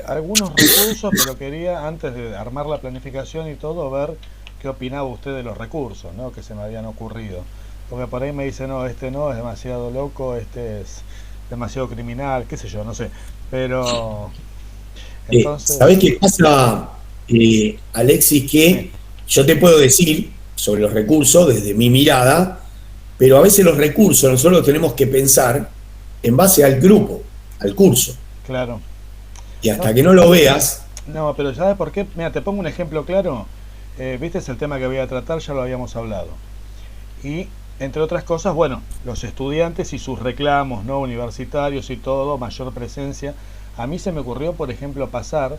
Algunos recursos, pero quería antes de armar la planificación y todo ver qué opinaba usted de los recursos, ¿no? Que se me habían ocurrido. Porque por ahí me dice, no, este no, es demasiado loco, este es demasiado criminal, qué sé yo, no sé. Pero entonces, ¿Sabés qué pasa, Alexis? Que yo te puedo decir sobre los recursos desde mi mirada, pero a veces los recursos nosotros tenemos que pensar en base al grupo, al curso. claro. Y hasta que no lo veas, No, pero ¿sabes por qué? Mira, te pongo un ejemplo claro. Viste, es el tema que voy a tratar, ya lo habíamos hablado. Y, entre otras cosas, bueno, los estudiantes y sus reclamos, ¿no? Universitarios y todo, mayor presencia. A mí se me ocurrió, por ejemplo, pasar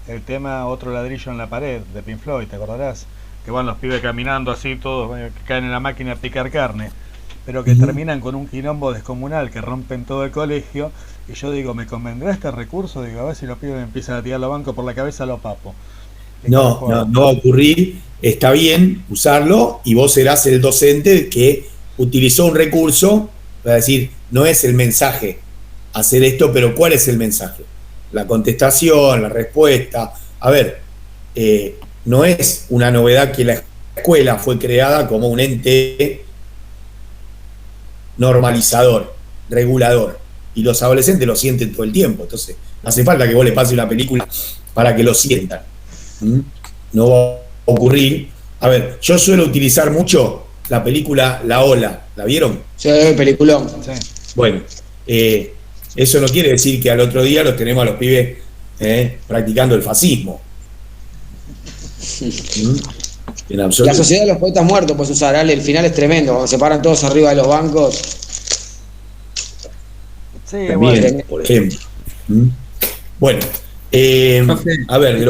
el tema Otro ladrillo en la pared, de Pink Floyd, ¿te acordarás? Que van los pibes caminando así, todos que caen en la máquina a picar carne, pero que terminan con un quilombo descomunal, que rompen todo el colegio. Y yo digo, ¿me convendrá este recurso? Digo, a ver si los pibes empiezan a tirar los bancos por la cabeza a los papos. no va a ocurrir. Está bien usarlo y vos serás el docente que utilizó un recurso para decir, no es el mensaje hacer esto, pero ¿cuál es el mensaje? La contestación, la respuesta. A ver, no es una novedad que la escuela fue creada como un ente normalizador, regulador, y los adolescentes lo sienten todo el tiempo. Entonces, no hace falta que vos le pases una película para que lo sientan. No va a ocurrir. A ver, yo suelo utilizar mucho la película La Ola. ¿La vieron? Sí, peliculón. Sí. Bueno, eso no quiere decir que al otro día los tenemos a los pibes practicando el fascismo. En absoluto. La sociedad de los poetas muertos, pues usar, Ale, el final es tremendo, cuando se paran todos arriba de los bancos. Sí, También, bueno. por ejemplo. Bueno, a ver, de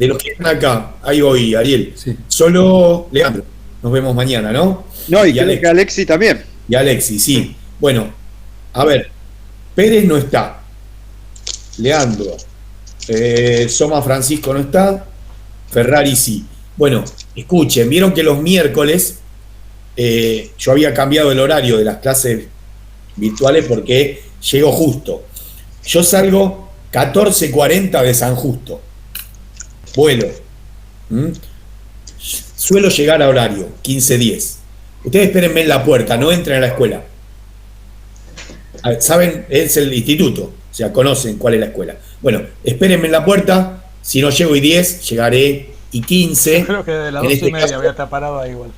los que están acá, ahí voy, Ariel. Sí. Solo Leandro. Nos vemos mañana, ¿no? No, y creo Alex. que Alexi también. Y Alexis, sí. Bueno, a ver, Pérez no está. Leandro. Soma Francisco no está. Ferrari sí. Bueno, escuchen, vieron que los miércoles yo había cambiado el horario de las clases virtuales porque llego justo. Yo salgo 14:40 de San Justo. Vuelo. Suelo llegar a horario, 15:10. Ustedes espérenme en la puerta, no entren a la escuela. ¿Saben? Es el instituto, o sea, conocen cuál es la escuela. Bueno, espérenme en la puerta, si no llego y 10, llegaré y 15. Creo que de las En 2:30 caso, voy a estar parado ahí igual.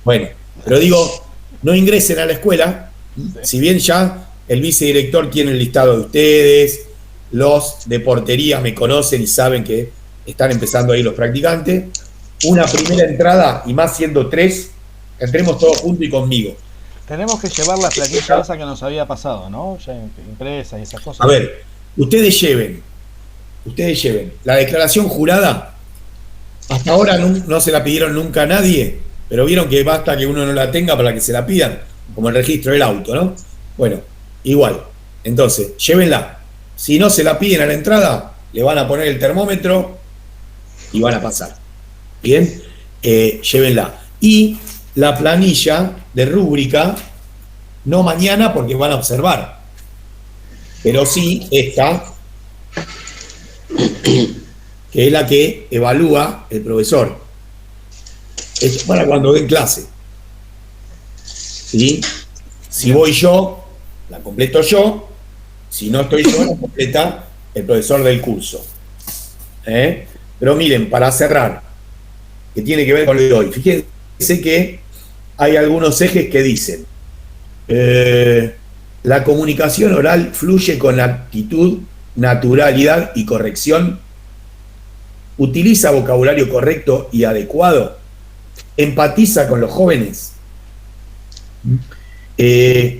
bueno, pero digo, no ingresen a la escuela, si bien ya el vicedirector tiene el listado de ustedes, los de portería me conocen y saben que están empezando ahí los practicantes. Una primera entrada, y más siendo 3, entremos todos juntos y conmigo. Tenemos que llevar la planilla esa que nos había pasado, ¿no? Ya impresa y esas cosas. A ver, ustedes lleven la declaración jurada. Hasta ahora no se la pidieron nunca a nadie, pero vieron que basta que uno no la tenga para que se la pidan, como el registro del auto, ¿no? Bueno, igual. Entonces, llévenla. Si no se la piden a la entrada, le van a poner el termómetro y van a pasar. Bien, llévenla. Y la planilla de rúbrica, no mañana porque van a observar, pero sí esta, que es la que evalúa el profesor. Es para cuando den clase. ¿Sí? Si voy yo, la completo yo. Si no estoy yo, la completa el profesor del curso. Pero miren, para cerrar, que tiene que ver con lo de hoy, fíjense que hay algunos ejes que dicen la comunicación oral fluye con actitud, naturalidad y corrección, utiliza vocabulario correcto y adecuado, empatiza con los jóvenes, es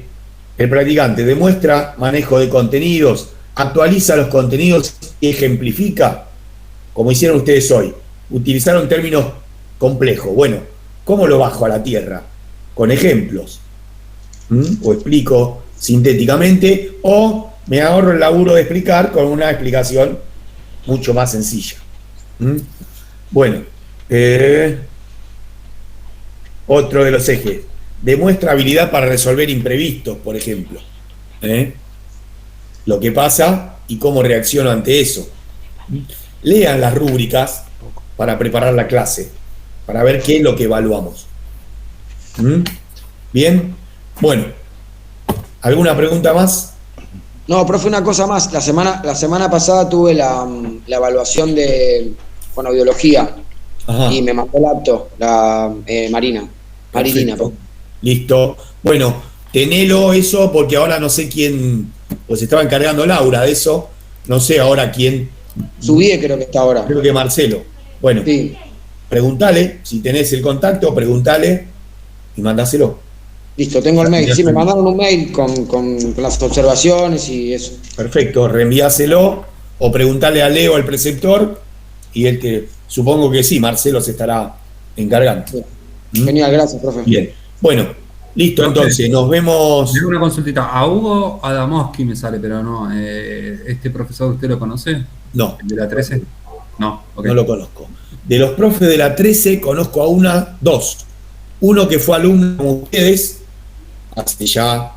El practicante demuestra manejo de contenidos, actualiza los contenidos y ejemplifica, como hicieron ustedes hoy. Utilizaron términos complejos. Bueno, ¿cómo lo bajo a la tierra? Con ejemplos. O explico sintéticamente, o me ahorro el laburo de explicar con una explicación mucho más sencilla. Bueno, otro de los ejes. Demuestra habilidad para resolver imprevistos, por ejemplo. Lo que pasa y cómo reacciono ante eso. Lean las rúbricas para preparar la clase, para ver qué es lo que evaluamos. Bien, bueno, ¿alguna pregunta más? No, profe, una cosa más. La semana pasada tuve la evaluación de fonoaudiología. Ajá. Y me mandó el apto, la Marilina. Listo. Bueno, tenelo eso porque ahora no sé quién, pues estaba encargando Laura de eso, no sé ahora quién. Subí, creo que está ahora. Creo que Marcelo. Bueno, sí. Preguntale, si tenés el contacto, preguntale y mandáselo. Listo, tengo el mail. Sí, me mandaron un mail con las observaciones y eso. Perfecto, reenviáselo o preguntale a Leo, al preceptor, y él te, supongo que sí, Marcelo se estará encargando. Sí. Genial, gracias, profe. Bien, bueno, listo, entonces, nos vemos. Tengo una consultita. A Hugo Adamowski me sale, pero no. ¿Este profesor usted lo conoce? No. ¿El de la 13? No, okay. No lo conozco. De los profes de la 13 conozco a dos. Uno que fue alumno como ustedes, hace ya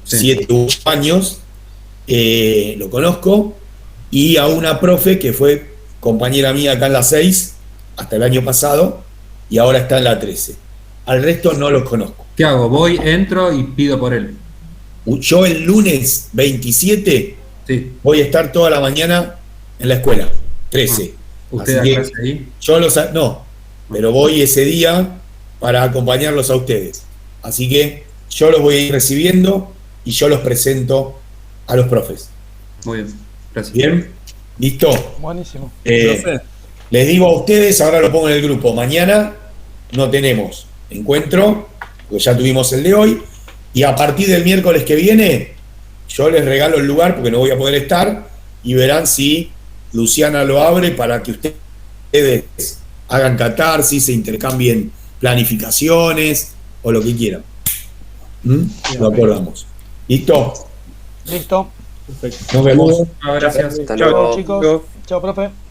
7 u 8 años, lo conozco, y a una profe que fue compañera mía acá en la 6, hasta el año pasado, y ahora está en la 13. Al resto no los conozco. ¿Qué hago? Voy, entro y pido por él. Yo el lunes 27 voy a estar toda la mañana en la escuela, 13. ¿Usted da clase ahí? Yo no, pero voy ese día para acompañarlos a ustedes. Así que yo los voy a ir recibiendo y yo los presento a los profes. Muy bien, gracias. ¿Bien? ¿Listo? Buenísimo. Les digo a ustedes, ahora lo pongo en el grupo, mañana no tenemos encuentro, porque ya tuvimos el de hoy, y a partir del miércoles que viene, yo les regalo el lugar porque no voy a poder estar, y verán si Luciana lo abre para que ustedes hagan catarsis, se intercambien planificaciones o lo que quieran. Lo acordamos. ¿Listo? Listo. Perfecto. Nos vemos. Gracias. Hasta luego. Chao, chicos. Chao, profe.